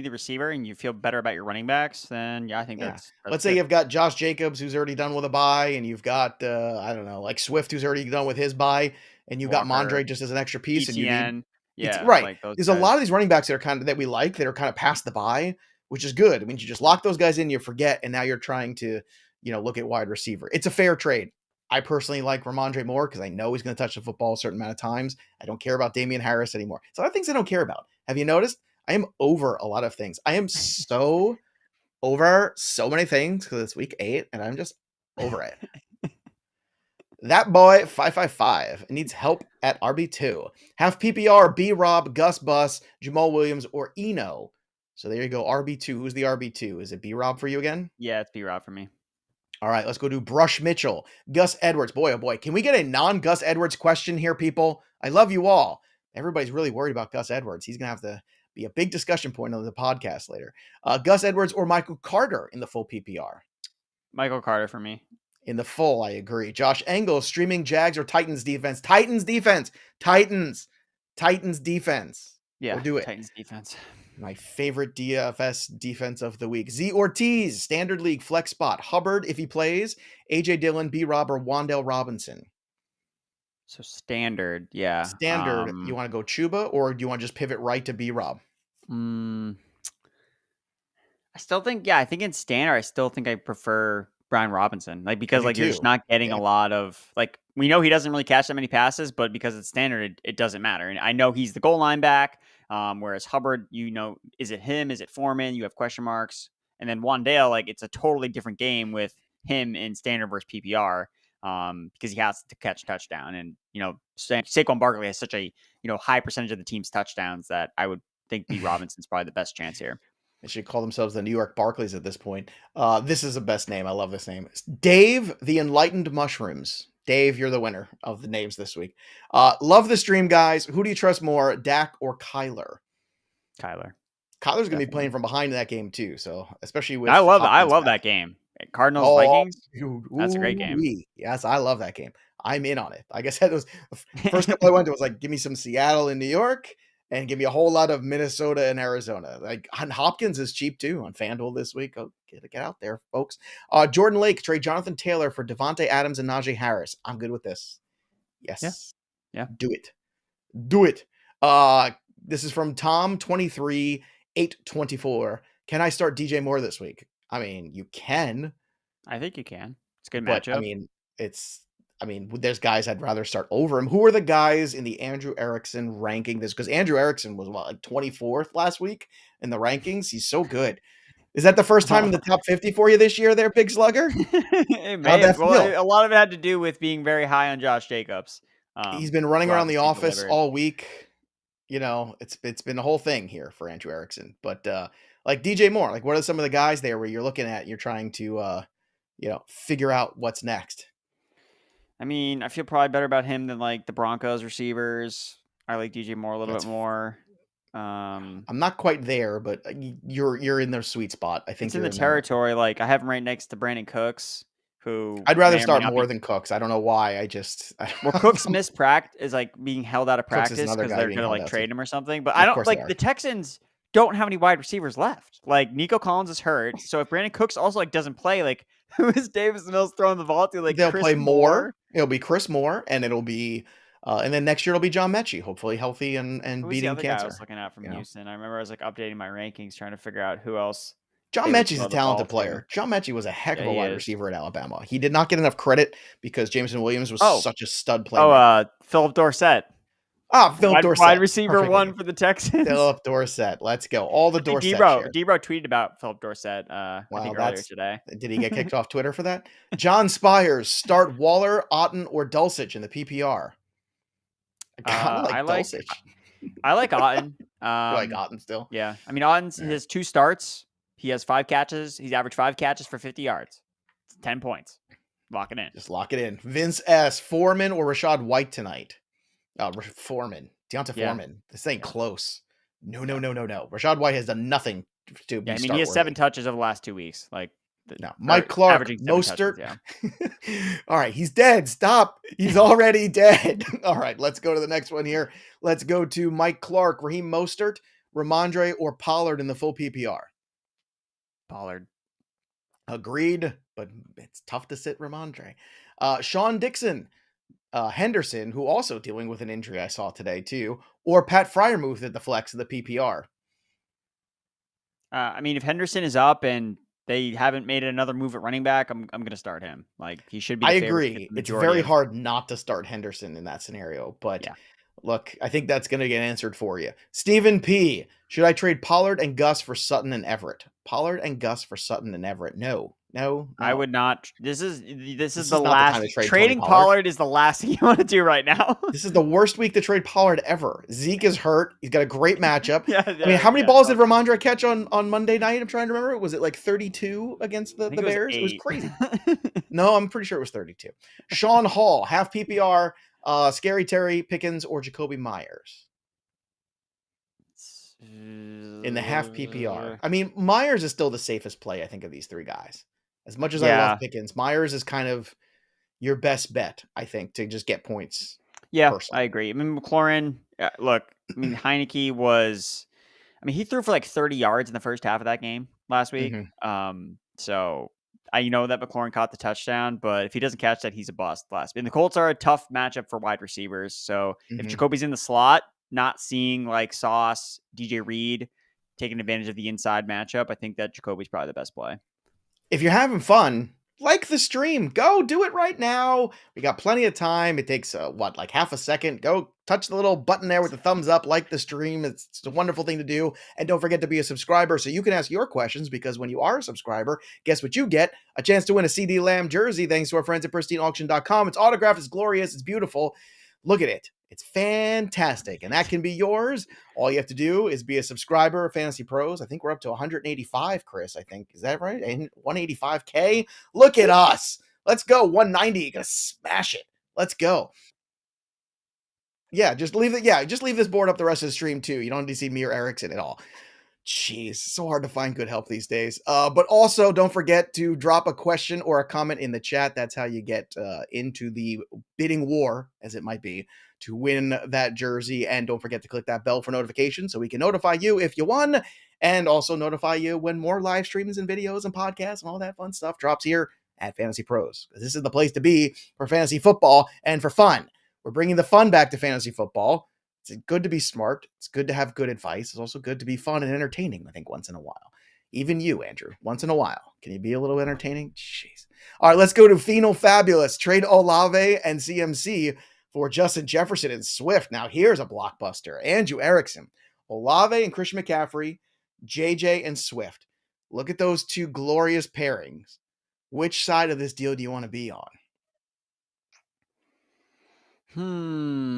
the receiver and you feel better about your running backs, then yeah, I think Yeah. that's Let's say good. you've got Josh Jacobs, who's already done with a bye, and you've got, I don't know, like Swift, who's already done with his bye, and you've got Walker, Mondre just as an extra piece, and you need ETN, it's yeah, right. like those There's a lot guys. of these running backs that are that we like that are kind of past the bye, which is good. I mean, you just lock those guys in, you forget, and now you're trying to, look at wide receiver. It's a fair trade. I personally like Rhamondre more because I know he's going to touch the football a certain amount of times. I don't care about Damian Harris anymore. It's a lot of things I don't care about. Have you noticed? I am over a lot of things. I am so over so many things because it's week 8 and I'm just over it. That boy 555 needs help at RB2. Have PPR, B Rob, Gus Bus, Jamal Williams, or Eno. So there you go. RB2. Who's the RB2? Is it B Rob for you again? Yeah, it's B-Rob for me. All right, let's go to Brush Mitchell. Gus Edwards. Boy, oh boy. Can we get a non-Gus Edwards question here, people? I love you all. Everybody's really worried about Gus Edwards. He's going to have to be a big discussion point on the podcast later. Gus Edwards or Michael Carter in the full PPR? Michael Carter for me. In the full, I agree. Josh Engel, streaming Jags or Titans defense? Titans defense. Titans defense. Yeah, Go do it. Titans defense. My favorite DFS defense of the week. Z Ortiz, standard league flex spot. Hubbard, if he plays. AJ Dillon, B Rob, or Wan'Dale Robinson. So standard, yeah. Standard, you want to go Chuba or do you want to just pivot right to B Rob? I still think, I think in standard, I still think I prefer Brian Robinson. Like, because do you're too. just not getting a lot of, like, we know he doesn't really catch that many passes, but because it's standard, it doesn't matter. And I know he's the goal line back, whereas Hubbard, is it him? Is it Foreman? You have question marks. And then Wan'Dale, like, it's a totally different game with him in standard versus PPR. Because he has to catch touchdown, and Saquon Barkley has such a high percentage of the team's touchdowns that I would think B Robinson's probably the best chance here. They should call themselves the New York Barclays at this point. This is the best name. I love this name. It's Dave the Enlightened Mushrooms. Dave, you're the winner of the names this week. Love the stream, guys. Who do you trust more, Dak or Kyler? Kyler's Kyler's going to be playing from behind in that game too. So especially with I love that game. Cardinals Vikings. That's a great game. Yes, I love that game. I'm in on it. Like I said, it was the first couple I went to was like, give me some Seattle and New York and give me a whole lot of Minnesota and Arizona. Like Hopkins is cheap too on FanDuel this week. Oh, get out there, folks. Jordan Lake, trade Jonathan Taylor for Devontae Adams and Najee Harris. I'm good with this. Yes. Yeah. Do it. This is from Tom 23 824. Can I start DJ Moore this week? I mean, you can. I think you can. It's a good But matchup. I mean, I mean, there's guys I'd rather start over him. Who are the guys in the Andrew Erickson ranking this? Because Andrew Erickson was like 24th last week in the rankings. He's so good. Is that the first time in the top 50 for you this year there, Big Slugger? It How'd may that have. Well, feel? a lot of it had to do with being very high on Josh Jacobs. He's been running who around the obviously office delivered. all week. You know, it's been a whole thing here for Andrew Erickson. But like DJ Moore, like what are some of the guys there where you're looking at, you're trying to figure out what's next? I mean, I feel probably better about him than like the Broncos receivers. I like DJ Moore a little That's bit more. I'm not quite there, but you're in their sweet spot. I think It's in you're the in there. territory. Like I have him right next to Brandon Cooks, who I'd rather may or may start not Moore be. than Cooks. I don't know why. Well, Cooks missed practice is like being held out of Cooks is practice another because guy they're being gonna held like out, trade too. him or something. But Of I don't course they like are. the Texans don't have any wide receivers left. Like Nico Collins is hurt, so if Brandon Cooks also like doesn't play, like who is Davis Mills throwing the ball to? Like They'll Chris play Moore. It'll be Chris Moore, and it'll be and then next year it'll be John Mechie, hopefully healthy and Who was the beating other guy I cancer. was looking at from you know. Houston? I remember I was like updating my rankings, trying to figure out who else. John they would Mechie's throw a the ball talented to. player. John Mechie was a heck of Yeah, a he wide is. receiver at Alabama. He did not get enough credit because Jameson Williams was Oh. such a stud playmaker. Philip Dorsett. Philip Dorsett. Wide receiver Perfect one name. for the Texans. Philip Dorsett. Let's go. All the I think Dorsett share. Debro tweeted about Philip Dorsett. I Wow, think earlier today. Did he get kicked off Twitter for that? John Spires, start Waller, Otton, or Dulcich in the PPR. I like Dulcich. I like Otton. You like Otton still? Yeah. I mean, Otton's his 2 starts. He has 5 catches. He's averaged 5 catches for 50 yards. It's 10 points. Lock it in. Just lock it in. Vince S. Foreman or Rashod White tonight? Foreman. Deonta Foreman. This ain't close. No. Rashod White has done nothing to be Yeah, I mean, he has 7 touches over the last 2 weeks. Like, no. Mike Clark, Mostert. All right, he's dead. Stop. He's already dead. All right, let's go to the next one here. Let's go to Mike Clark, Raheem Mostert, Rhamondre, or Pollard in the full PPR. Pollard. Agreed, but it's tough to sit Rhamondre. Sean Dixon, Henderson, who also dealing with an injury I saw today too, or Pat Freiermuth at the flex of the PPR. I mean, if Henderson is up and they haven't made another move at running back, I'm going to start him. Like, he should be. I agree. It's very hard not to start Henderson in that scenario, but look, I think that's going to get answered for you. Stephen P. Should I trade Pollard and Gus for Sutton and Everett? Pollard and Gus for Sutton and Everett? No. I would not. This is the not last. the time to trade Trading Tony Pollard is the last thing you want to do right now. This is the worst week to trade Pollard ever. Zeke is hurt. He's got a great matchup. I mean, how many balls did Rhamondre catch on Monday night? I'm trying to remember. Was it like 32 against the Bears? It was crazy. No, I'm pretty sure it was 32. Sean Hall, half PPR, Scary Terry, Pickens, or Jakobi Meyers? In the half PPR. I mean, Meyers is still the safest play, I think, of these 3 guys. As much as I love Pickens, Meyers is kind of your best bet, I think, to just get points. Yeah, personally. I agree. I mean, McLaurin, look, I mean, Heineke was, I mean, he threw for like 30 yards in the first half of that game last week. So I know that McLaurin caught the touchdown, but if he doesn't catch that, he's a bust last week. And the Colts are a tough matchup for wide receivers. So if Jacoby's in the slot, not seeing like Sauce, DJ Reed taking advantage of the inside matchup, I think that Jacoby's probably the best play. If you're having fun, like the stream, go do it right now. We got plenty of time. It takes like half a second. Go touch the little button there with the thumbs up, like the stream. It's a wonderful thing to do. And don't forget to be a subscriber so you can ask your questions, because when you are a subscriber, guess what you get? A chance to win a CD Lamb jersey thanks to our friends at pristineauction.com. It's autographed, it's glorious, it's beautiful. Look at it. It's fantastic, and that can be yours. All you have to do is be a subscriber of Fantasy Pros. I think we're up to 185, Chris, I think. Is that right? 185K? Look at us. Let's go. 190. You're going to smash it. Let's go. Yeah, just leave this board up the rest of the stream, too. You don't need to see me or Erickson at all. Jeez, so hard to find good help these days. But also, don't forget to drop a question or a comment in the chat. That's how you get into the bidding war, as it might be, to win that jersey. And don't forget to click that bell for notifications so we can notify you if you won, and also notify you when more live streams and videos and podcasts and all that fun stuff drops here at Fantasy Pros. Because this is the place to be for fantasy football and for fun. We're bringing the fun back to fantasy football. It's good to be smart. It's good to have good advice. It's also good to be fun and entertaining, I think, once in a while. Even you, Andrew, once in a while. Can you be a little entertaining? Jeez. All right, let's go to Phenol Fabulous. Trade Olave and CMC for Justin Jefferson and Swift. Now, here's a blockbuster. Andrew Erickson, Olave and Christian McCaffrey, JJ and Swift. Look at those two glorious pairings. Which side of this deal do you want to be on?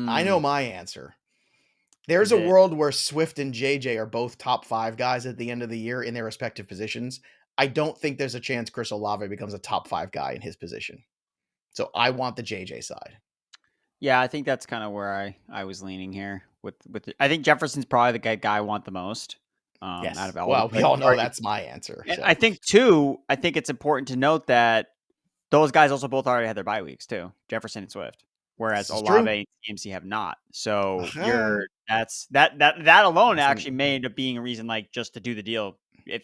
I know my answer. There's a world where Swift and JJ are both top 5 guys at the end of the year in their respective positions. I don't think there's a chance Chris Olave becomes a top 5 guy in his position. So I want the JJ side. Yeah, I think that's kind of where I was leaning here. I think Jefferson's probably the guy I want the most. Yes. Out of all well, we all know that's my answer. And I think it's important to note that those guys also both already had their bye weeks too, Jefferson and Swift, whereas Olave and CMC have not. So that alone actually may end up being a reason, like, just to do the deal.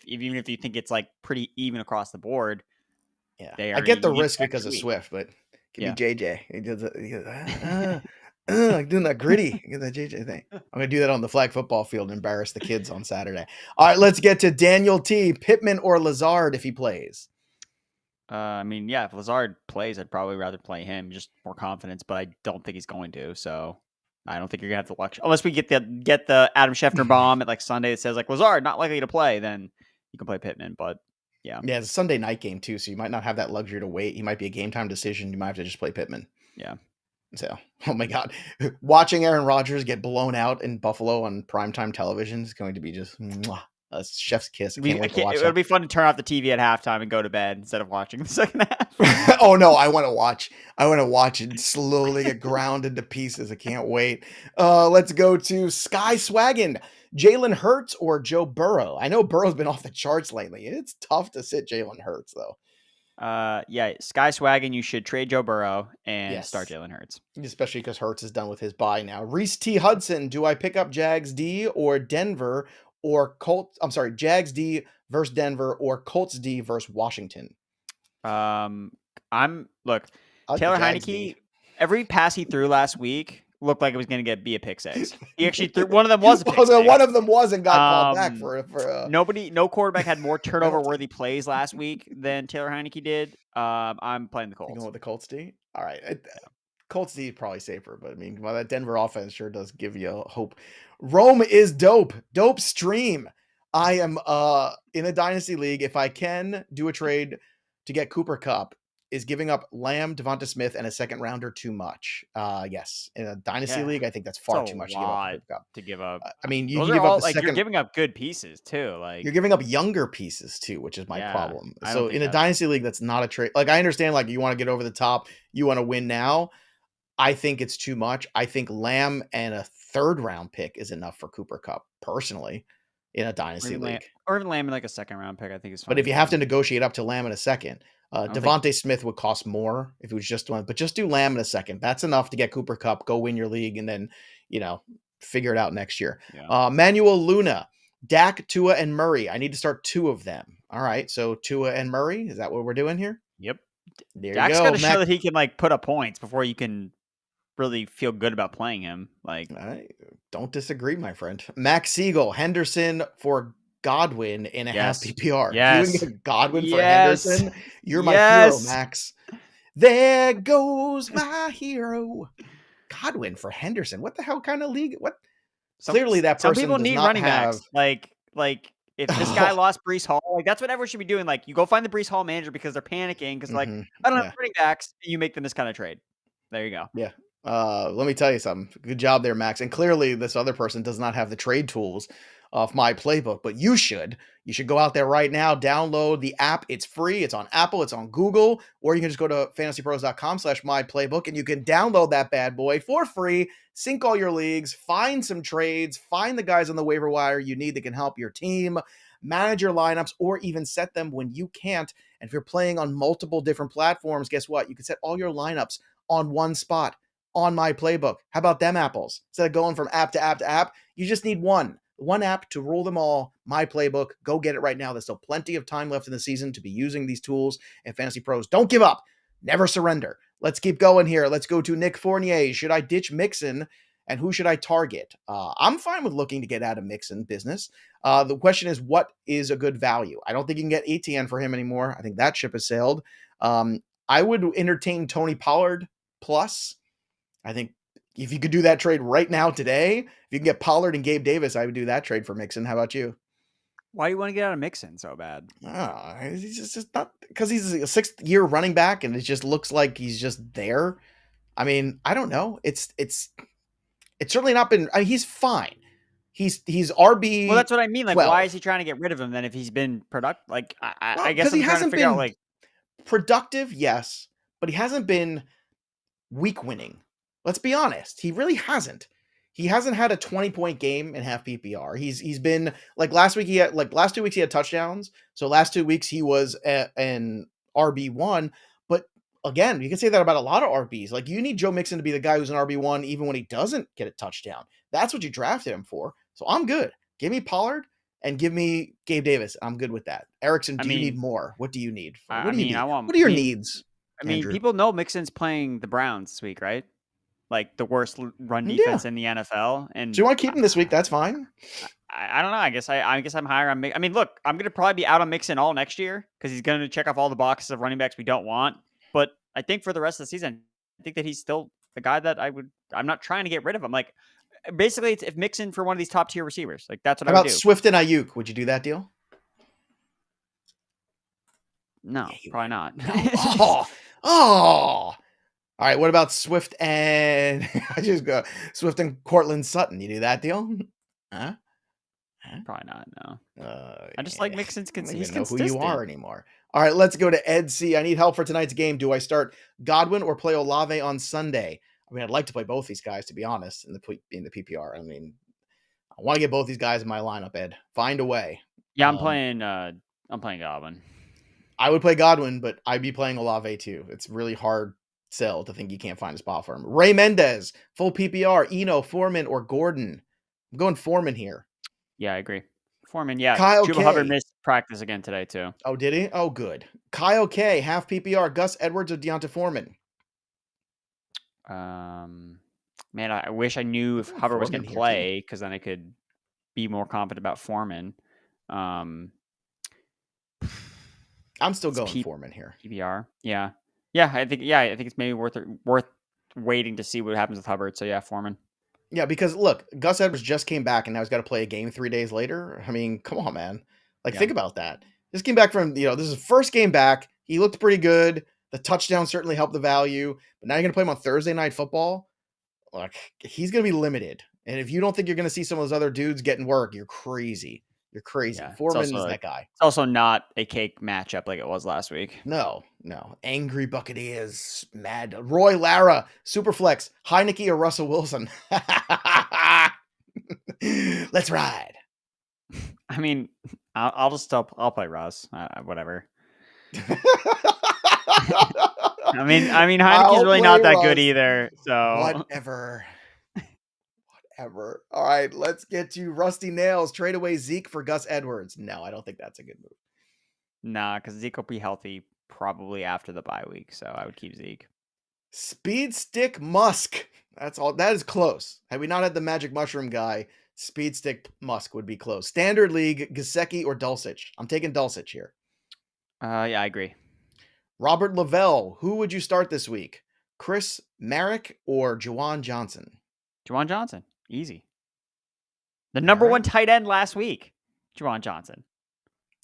Even if you think it's like pretty even across the board. Yeah, I get the risk because of Swift, but give me JJ. He does like doing that gritty, get that JJ thing. I'm gonna do that on the flag football field and embarrass the kids on Saturday. All right, let's get to Daniel T. Pittman or Lazard if he plays. If Lazard plays, I'd probably rather play him, just more confidence, but I don't think he's going to. So I don't think you're gonna have the luxury unless we get the Adam Schefter bomb at like Sunday that says like Lazard not likely to play, then you can play Pittman. But yeah, it's a Sunday night game too, so you might not have that luxury to wait. He might be a game time decision. You might have to just play Pittman. Yeah. So, oh my God, watching Aaron Rodgers get blown out in Buffalo on primetime television is going to be just a chef's kiss. It would be fun to turn off the TV at halftime and go to bed instead of watching the second half. Oh no, I want to watch it slowly get ground into pieces. I can't wait. Let's go to Sky Swaggin. Jalen Hurts or Joe Burrow? I know Burrow's been off the charts lately. It's tough to sit Jalen Hurts though. Sky Swaggin, you should trade Joe Burrow and start Jalen Hurts. Especially because Hurts is done with his bye now. Reese T. Hudson, do I pick up Jags D or Denver or Colts? I'm sorry, Jags D versus Denver or Colts D versus Washington? Taylor Heineke, every pass he threw last week looked like it was going to be a pick six. He actually threw one of them was a pick six. One of them was and got called back for no quarterback had more turnover worthy plays last week than Taylor Heineke did. I'm playing the Colts. You going with the Colts D? All right. Colts D is probably safer, but I mean, that Denver offense sure does give you hope. Rome is dope. Dope stream. I am in a dynasty league. If I can do a trade to get Cooper Kupp, is giving up Lamb, Devonta Smith, and a second rounder too much? Yes. In a dynasty league, I think that's far too much to give up. I mean, you give up you're giving up good pieces too. Like, you're giving up younger pieces too, which is my problem. So in a dynasty league, that's not a trade. Like, I understand, like, you want to get over the top, you want to win now. I think it's too much. I think Lamb and a third round pick is enough for Cooper Kupp personally in a dynasty league. Or even Lamb in like a second round pick, I think is fine. But if you have to negotiate up to Lamb in a second, Devontae Smith would cost more if it was just one, but just do Lamb in a second. That's enough to get Cooper Kupp, go win your league, and then, figure it out next year. Yeah. Manuel Luna, Dak, Tua, and Murray. I need to start 2 of them. All right, so Tua and Murray, is that what we're doing here? Yep. There Dak's you go. Got to show that he can put up points before you can really feel good about playing him. Like, I don't disagree, my friend. Max Siegel, Henderson for Godwin in a half PPR. Yes. You can get Godwin for Henderson. You're my hero, Max. There goes my hero. Godwin for Henderson. What the hell kind of league? What? Clearly that person. Some people need running backs. Like if this guy lost Breece Hall, that's what everyone should be doing. Like, you go find the Breece Hall manager because they're panicking because I don't have running backs. And you make them this kind of trade. There you go. Yeah. Let me tell you something. Good job there, Max. And clearly this other person does not have the trade tools of my playbook, but you should go out there right now, download the app. It's free. It's on Apple, it's on Google, or you can just go to fantasypros.com/myplaybook and you can download that bad boy for free, sync all your leagues, find some trades, find the guys on the waiver wire you need that can help your team, manage your lineups, or even set them when you can't. And if you're playing on multiple different platforms, guess what? You can set all your lineups on one spot on my playbook. How about them apples? Instead of going from app to app to app, you just need one app to rule them all. My playbook. Go get it right now. There's still plenty of time left in the season to be using these tools. And Fantasy Pros, don't give up. Never surrender. Let's keep going here. Let's go to Nick Fournier. Should I ditch Mixon and who should I target? I'm fine with looking to get out of Mixon business. The question is, what is a good value? I don't think you can get ATN for him anymore. I think that ship has sailed. I would entertain Tony Pollard plus. I think if you could do that trade right now today, if you can get Pollard and Gabe Davis, I would do that trade for Mixon. How about you? Why do you want to get out of Mixon so bad? He's just not, because he's a sixth-year running back, and it just looks like he's just there. I mean, I don't know. It's certainly not been. I mean, he's fine. He's RB. Well, that's what I mean. Like, 12. why is he trying to get rid of him then if he's been productive? Like, I guess he I'm trying to hasn't figure been out, like, productive, yes, but he hasn't been week winning. Let's be honest. He really hasn't. He hasn't had a 20-point game in half PPR. He's been like last 2 weeks he had touchdowns. So last 2 weeks he was an RB1. But again, you can say that about a lot of RBs. Like, you need Joe Mixon to be the guy who's an RB1 even when he doesn't get a touchdown. That's what you drafted him for. So I'm good. Give me Pollard and give me Gabe Davis. I'm good with that. Erickson, you need more? What do you need? What do you need? What are your needs? I mean, Andrew? people know Mixon's playing the Browns this week, right? Like, the worst run defense in the NFL. And so you want to keep him this week? That's fine. I don't know. I guess I'm higher on Mixon. I mean, look, I'm going to probably be out on Mixon all next year because he's going to check off all the boxes of running backs we don't want. But I think for the rest of the season, I think that he's still the guy that I'm not trying to get rid of him. Like, basically, it's if Mixon for one of these top tier receivers. Like, that's what I would do. How about Swift and Ayuk? Would you do that deal? No, probably not. Oh. All right, what about Swift and Swift and Courtland Sutton? You do that deal? Huh? Probably not. No. I just like Mixon's consistent. I don't even know who you are anymore. All right, let's go to Ed C. I need help for tonight's game. Do I start Godwin or play Olave on Sunday? I mean, I'd like to play both these guys, to be honest, in the PPR. I mean, I want to get both these guys in my lineup, Ed. Find a way. Yeah, I'm playing Godwin. I would play Godwin, but I'd be playing Olave too. It's really hard sell to think you can't find a spot for him. Ray Mendez, full PPR, Eno, Foreman, or Gordon. I'm going Foreman here. Yeah, I agree. Foreman, yeah. Kyle Juba K. Hubbard missed practice again today, too. Oh, did he? Oh, good. Kyle K, half PPR, Gus Edwards, or Deonta Foreman? Man, I wish I knew if Hubbard was going to play, because then I could be more confident about Foreman. I'm still going Foreman here. PPR, yeah. Yeah, I think it's maybe worth waiting to see what happens with Hubbard. So yeah, Foreman. Yeah, because look, Gus Edwards just came back and now he's got to play a game 3 days later. I mean, come on, man. Like, think about that. Just came back from, this is his first game back. He looked pretty good. The touchdown certainly helped the value. But now you're going to play him on Thursday Night Football. Like, he's going to be limited. And if you don't think you're going to see some of those other dudes getting work, you're crazy. You're crazy. Yeah, Foreman is that guy. It's also not a cake matchup like it was last week. No. Angry Buccaneers, mad. Roy Lara, Superflex, Heineke or Russell Wilson. Let's ride. I mean, I'll play Russ. Whatever. I mean, Heineke's really not that good either. So whatever. All right, let's get to Rusty Nails. Trade away Zeke for Gus Edwards. No, I don't think that's a good move. Nah, because Zeke will be healthy probably after the bye week, so I would keep Zeke. Speed Stick Musk. That's all. That is close. Had we not had the magic mushroom guy, Speed Stick Musk would be close. Standard League, Gesicki or Dulcich. I'm taking Dulcich here. Yeah, I agree. Robert Lavelle. Who would you start this week? Chris Merrick or Juwan Johnson? Juwan Johnson. Easy. The number one tight end last week, Juwan Johnson.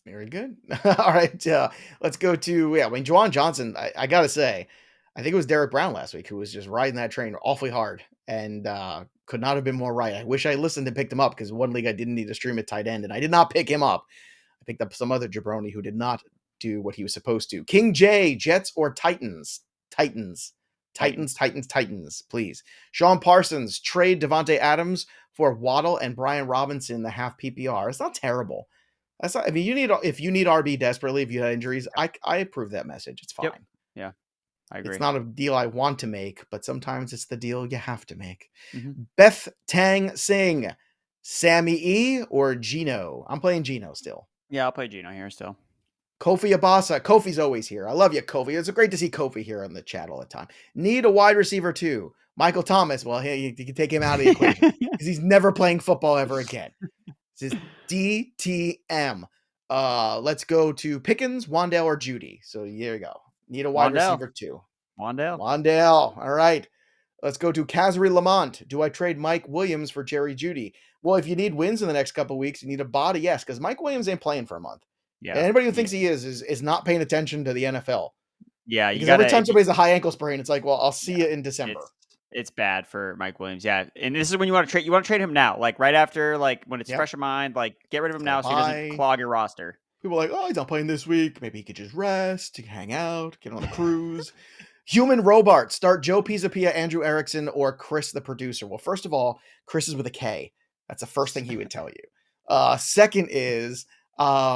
Very good. All right. Let's go to, when Juwan Johnson, I got to say, I think it was Derek Brown last week who was just riding that train awfully hard and could not have been more right. I wish I listened and picked him up because one league I didn't need to stream at tight end and I did not pick him up. I picked up some other jabroni who did not do what he was supposed to. King J, Jets or Titans? Titans, please. Sean Parsons, trade Devontae Adams for Waddle and Brian Robinson, the half PPR. It's not terrible. That's not, I mean, if you need RB desperately, if you had injuries, I approve that message. It's fine. Yep. Yeah, I agree. It's not a deal I want to make, but sometimes it's the deal you have to make. Mm-hmm. Beth Tang Singh, Sammy E or Gino? I'm playing Gino still. Yeah, I'll play Gino here still. Kofi Abasa. Kofi's always here. I love you, Kofi. It's great to see Kofi here on the chat all the time. Need a wide receiver too. Michael Thomas, well, you can take him out of the equation because he's never playing football ever again. This is DTM. Let's go to Pickens, Wan'Dale, or Jeudy. So here you go. Need a wide receiver too. Wan'Dale. All right. Let's go to Kazri Lamont. Do I trade Mike Williams for Jerry Jeudy? Well, if you need wins in the next couple of weeks, you need a body, yes, because Mike Williams ain't playing for a month. Yeah. And anybody who thinks he is not paying attention to the NFL. Yeah, because every time somebody has a high ankle sprain, it's like, well, I'll see you in December. It's bad for Mike Williams. Yeah. And this is when you want to trade. You want to trade him now, like right after, like when it's fresh in mind, like get rid of him now so he doesn't clog your roster. People are like, oh, he's not playing this week. Maybe he could just rest, hang out, get on a cruise. Human Robart, start Joe Pisapia, Andrew Erickson, or Chris the producer. Well, first of all, Chris is with a K. That's the first thing he would tell you. Second is, so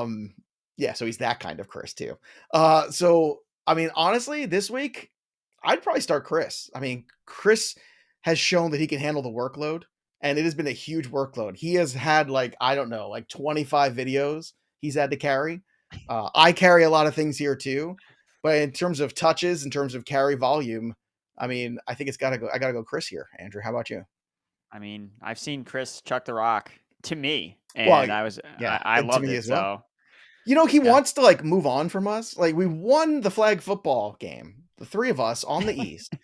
he's that kind of Chris too. So, I mean, honestly, this week, I'd probably start Chris. I mean, Chris has shown that he can handle the workload, and it has been a huge workload. He has had 25 videos he's had to carry. I carry a lot of things here too, but in terms of touches, in terms of carry volume, I mean, I think I gotta go Chris here. Andrew, how about you? I mean, I've seen Chris chuck the rock to me, and I loved it. Well. So, he wants to move on from us. Like, we won the flag football game, the three of us on the East,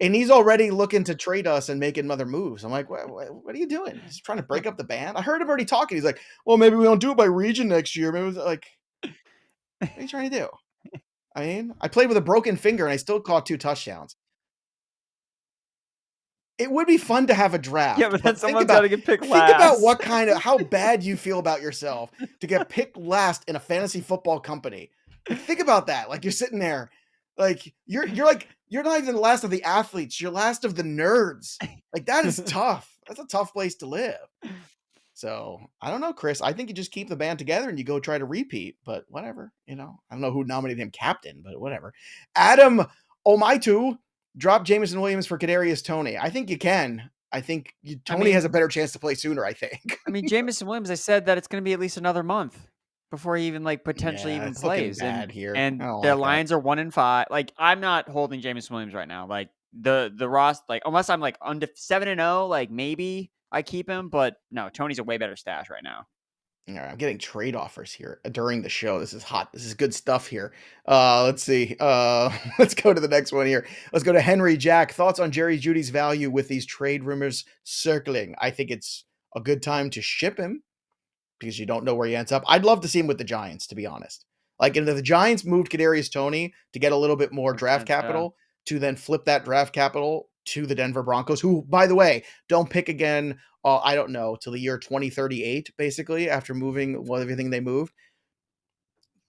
and he's already looking to trade us and making other moves. I'm like, what are you doing? He's trying to break up the band. I heard him already talking. He's like, well, maybe we don't do it by region next year. Maybe what are you trying to do? I mean, I played with a broken finger and I still caught 2 touchdowns. It would be fun to have a draft. Yeah, but then someone's got to get picked last. Think about how bad you feel about yourself to get picked last in a fantasy football company. Think about that. You're sitting there, you're not even the last of the athletes. You're last of the nerds. That is tough. That's a tough place to live. So I don't know, Chris. I think you just keep the band together and you go try to repeat. But whatever, I don't know who nominated him captain, but whatever. Adam Omaitu. Drop Jameson Williams for Kadarius Toney. I think you can. I think Toney has a better chance to play sooner, I think. I mean, Jameson Williams, I said that it's going to be at least another month before he even potentially even plays. And their lines are 1-5. I'm not holding Jameson Williams right now. The Ross, unless I'm under 7-0, maybe I keep him. But no, Toney's a way better stash right now. All right, I'm getting trade offers here during the show. This is hot. This is good stuff here. Let's see. Let's go to the next one here. Let's go to Henry Jack. Thoughts on Jerry Jeudy's value with these trade rumors circling? I think it's a good time to ship him because you don't know where he ends up. I'd love to see him with the Giants, to be honest. If the Giants moved Kadarius Toney to get a little bit more draft capital to then flip that draft capital to the Denver Broncos, who, by the way, don't pick again, I don't know, till the year 2038, basically, after moving everything they moved.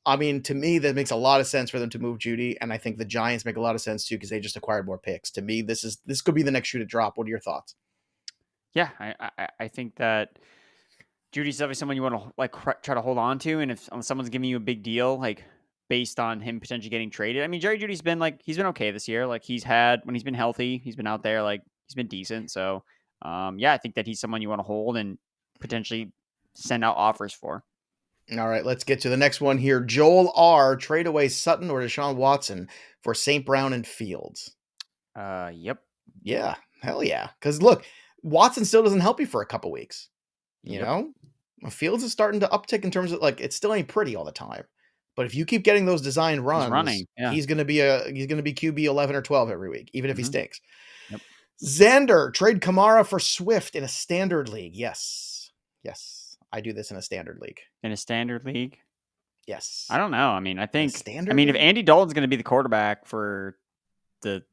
I mean, to me, that makes a lot of sense for them to move Jeudy, and I think the Giants make a lot of sense, too, because they just acquired more picks. To me, this could be the next shoe to drop. What are your thoughts? Yeah, I think that Jeudy's definitely someone you want to try to hold on to, and if someone's giving you a big deal, based on him potentially getting traded. I mean, Jerry Jeudy's been he's been okay this year. When he's been healthy, he's been out there, he's been decent. So, I think that he's someone you want to hold and potentially send out offers for. All right, let's get to the next one here. Joel R. Trade away Sutton or Deshaun Watson for St. Brown and Fields. Yep. Yeah, hell yeah. Because look, Watson still doesn't help you for a couple weeks. You know? Fields is starting to uptick in terms of it still ain't pretty all the time. But if you keep getting those design runs, he's gonna be QB 11 or 12 every week, even if he stinks. Yep. Xander, trade Kamara for Swift in a standard league. Yes. I do this in a standard league. In a standard league? Yes. I don't know. I mean, if Andy Dalton's going to be the quarterback for the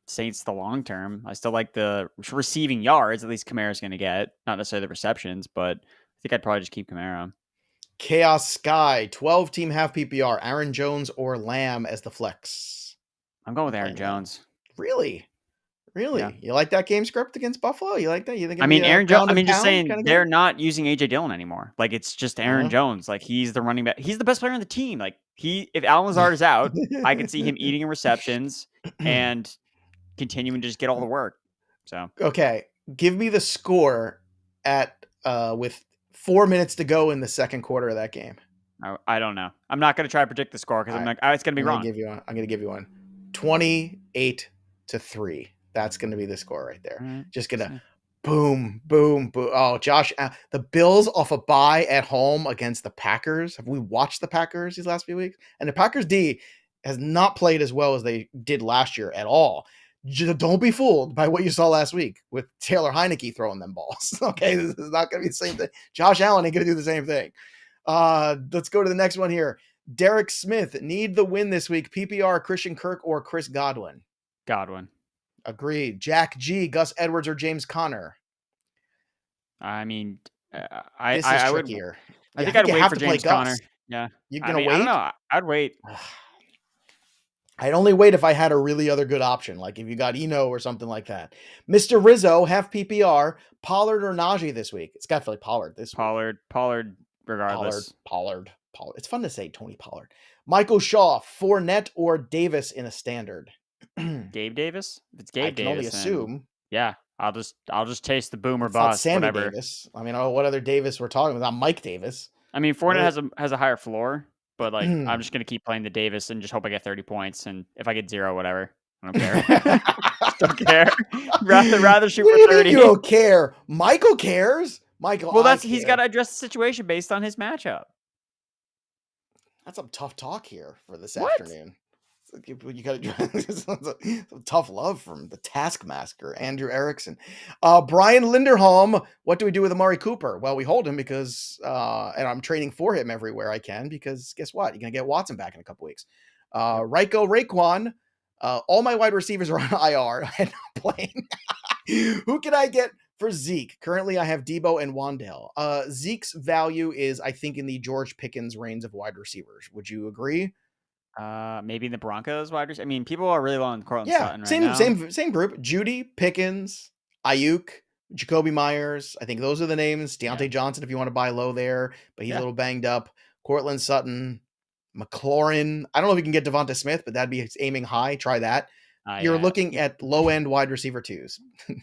Saints the long term, I still like the receiving yards. At least Kamara's going to get, not necessarily the receptions, but I think I'd probably just keep Kamara. Chaos Sky, 12-team half PPR, Aaron Jones or Lamb as the flex. I'm going with Aaron Jones. Really? Yeah. You like that game script against Buffalo? You like that? You think? Aaron Jones. Just saying they're not using AJ Dillon anymore. It's just Aaron Jones. He's the running back. He's the best player on the team. If Allen Lazard is out, I can see him eating in receptions and continuing to just get all the work. So okay, give me the score at with 4 minutes to go in the second quarter of that game. I don't know. I'm not going to try to predict the score because it's going to be wrong. I'm going to give you one. 28-3. That's going to be the score right there. All right. Just going to boom, boom, boom. Oh, Josh, the Bills off a bye at home against the Packers. Have we watched the Packers these last few weeks? And the Packers D has not played as well as they did last year at all. Don't be fooled by what you saw last week with Taylor Heineke throwing them balls. Okay, this is not going to be the same thing. Josh Allen ain't going to do the same thing. Let's go to the next one here. Derek Smith, need the win this week. PPR, Christian Kirk or Chris Godwin? Godwin. Agreed. Jack G, Gus Edwards or James Conner? I mean, This is I would. trickier. I think you I'd wait have for to play James Conner. Gus. Yeah. You're I going to mean, wait? I don't know. I'd wait. I'd only wait if I had a really other good option, like if you got Eno or something like that. Mr. Rizzo, half PPR, Pollard or Najee this week? It's definitely Pollard this week. Pollard, regardless. Pollard. It's fun to say Tony Pollard. Michael Shaw, Fournette or Davis in a standard? Gabe Davis? If it's Gabe I can Davis, only assume. Yeah, I'll just taste the boomer It's not bust. Sammy Whatever. Davis. I mean, what other Davis we're talking about? Not Mike Davis. I mean, Fournette has a higher floor, but like Hmm. I'm just gonna keep playing the Davis and just hope I get 30 points. And if I get 0, whatever, I don't care. Don't care. Rather shoot What do for you mean 30. you don't care? Michael cares. Michael, Well, I he's care. got to address the situation based on his matchup. That's some tough talk here for this What? afternoon. You got to some tough love from the Taskmaster, Andrew Erickson. Brian Linderholm, what do we do with Amari Cooper? Well, we hold him because, and I'm trading for him everywhere I can because guess what? You're going to get Watson back in a couple weeks. Raiko Raekwon, all my wide receivers are on IR and not playing. Who can I get for Zeke? Currently, I have Debo and Wan'Dale. Zeke's value is, I think, in the George Pickens range of wide receivers. Would you agree? Maybe the Broncos wide receiver. I mean, people are really low on Courtland Yeah, Sutton right now. same group. Jeudy, Pickens, Ayuk, Jakobi Meyers. I think those are the names. Deontay Johnson, if you want to buy low there, but he's a little banged up. Courtland Sutton, McLaurin. I don't know if you can get Devonta Smith, but that'd be aiming high. Try that. You're looking at low end wide receiver twos.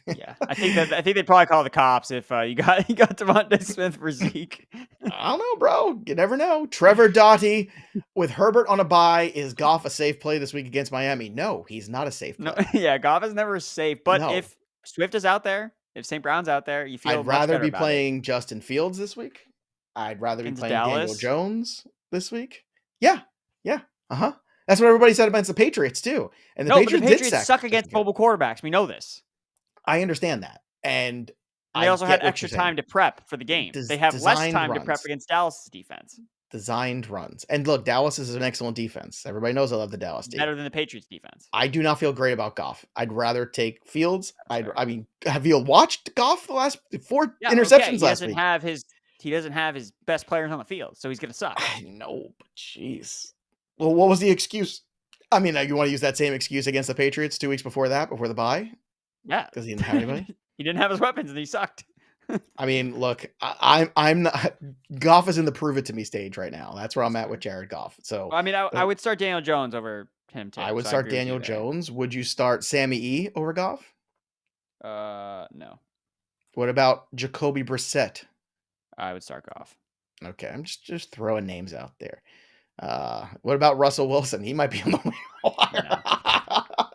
Yeah, I think they'd probably call the cops if you got Devonta Smith for Zeke. I don't know, bro. You never know. Trevor Doughty with Herbert on a bye. Is Goff a safe play this week against Miami? No, he's not a safe play. No, yeah, Goff is never safe. But No. if Swift is out there, if St. Brown's out there, you feel I'd much rather better be about playing Justin Fields this week. I'd rather be Against playing Daniel Dallas? Jones this week. Yeah. Uh-huh. That's what everybody said against the Patriots too. And it. the No, but Patriots, the did Patriots sack suck against Justin Fields. mobile quarterbacks. We know this. I understand that. And They also get had what extra you're saying. time to prep for the game. They have less designed time to prep runs. against Dallas' defense. Designed runs. And look, Dallas is an excellent defense. Everybody knows I love the Dallas team. Better than the Patriots' defense. I do not feel great about Goff. I'd rather take Fields. I mean, have you watched Goff the last 4 interceptions last week? He doesn't have his best players on the field, so he's gonna suck. I know, but jeez. Well, what was the excuse? I mean, you want to use that same excuse against the Patriots 2 weeks before the bye? Yeah, Because he didn't have anybody. He didn't have his weapons, and he sucked. I mean, look, I'm not. Goff is in the prove it to me stage right now. That's where I'm at with Jared Goff. So I mean, I would start Daniel Jones over him too. I would so start agree with you Daniel there. Jones. Would you start Sammy E over Goff? No, What about Jacoby Brissett? I would start Goff. Okay, I'm just throwing names out there. What about Russell Wilson? He might be on the waiver wire.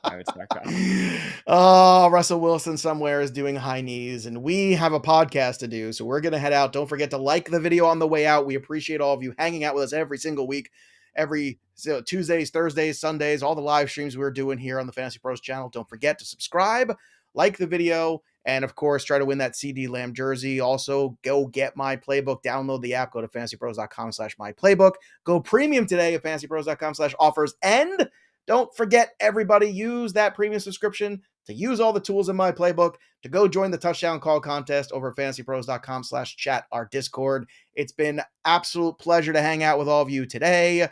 I would start Goff. Oh, Russell Wilson somewhere is doing high knees, and we have a podcast to do, so we're going to head out. Don't forget to like the video on the way out. We appreciate all of you hanging out with us every single week, Tuesdays, Thursdays, Sundays, all the live streams we're doing here on the Fantasy Pros channel. Don't forget to subscribe, like the video, and of course, try to win that CD Lamb jersey. Also, go get my playbook. Download the app. Go to fantasypros.com/myplaybook. Go premium today at fantasypros.com/offers. And don't forget, everybody, use that premium subscription to use all the tools in my playbook to go join the touchdown call contest over at fantasypros.com/chat, our Discord. It's been absolute pleasure to hang out with all of you today.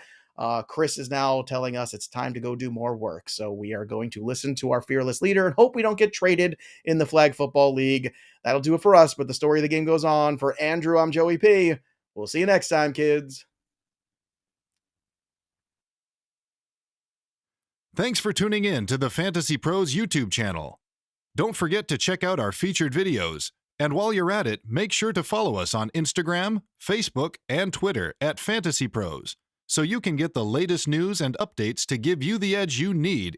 Chris is now telling us it's time to go do more work. So we are going to listen to our fearless leader and hope we don't get traded in the Flag Football League. That'll do it for us, but the story of the game goes on. For Andrew, I'm Joey P. We'll see you next time, kids. Thanks for tuning in to the Fantasy Pros YouTube channel. Don't forget to check out our featured videos. And while you're at it, make sure to follow us on Instagram, Facebook, and Twitter at Fantasy Pros, so you can get the latest news and updates to give you the edge you need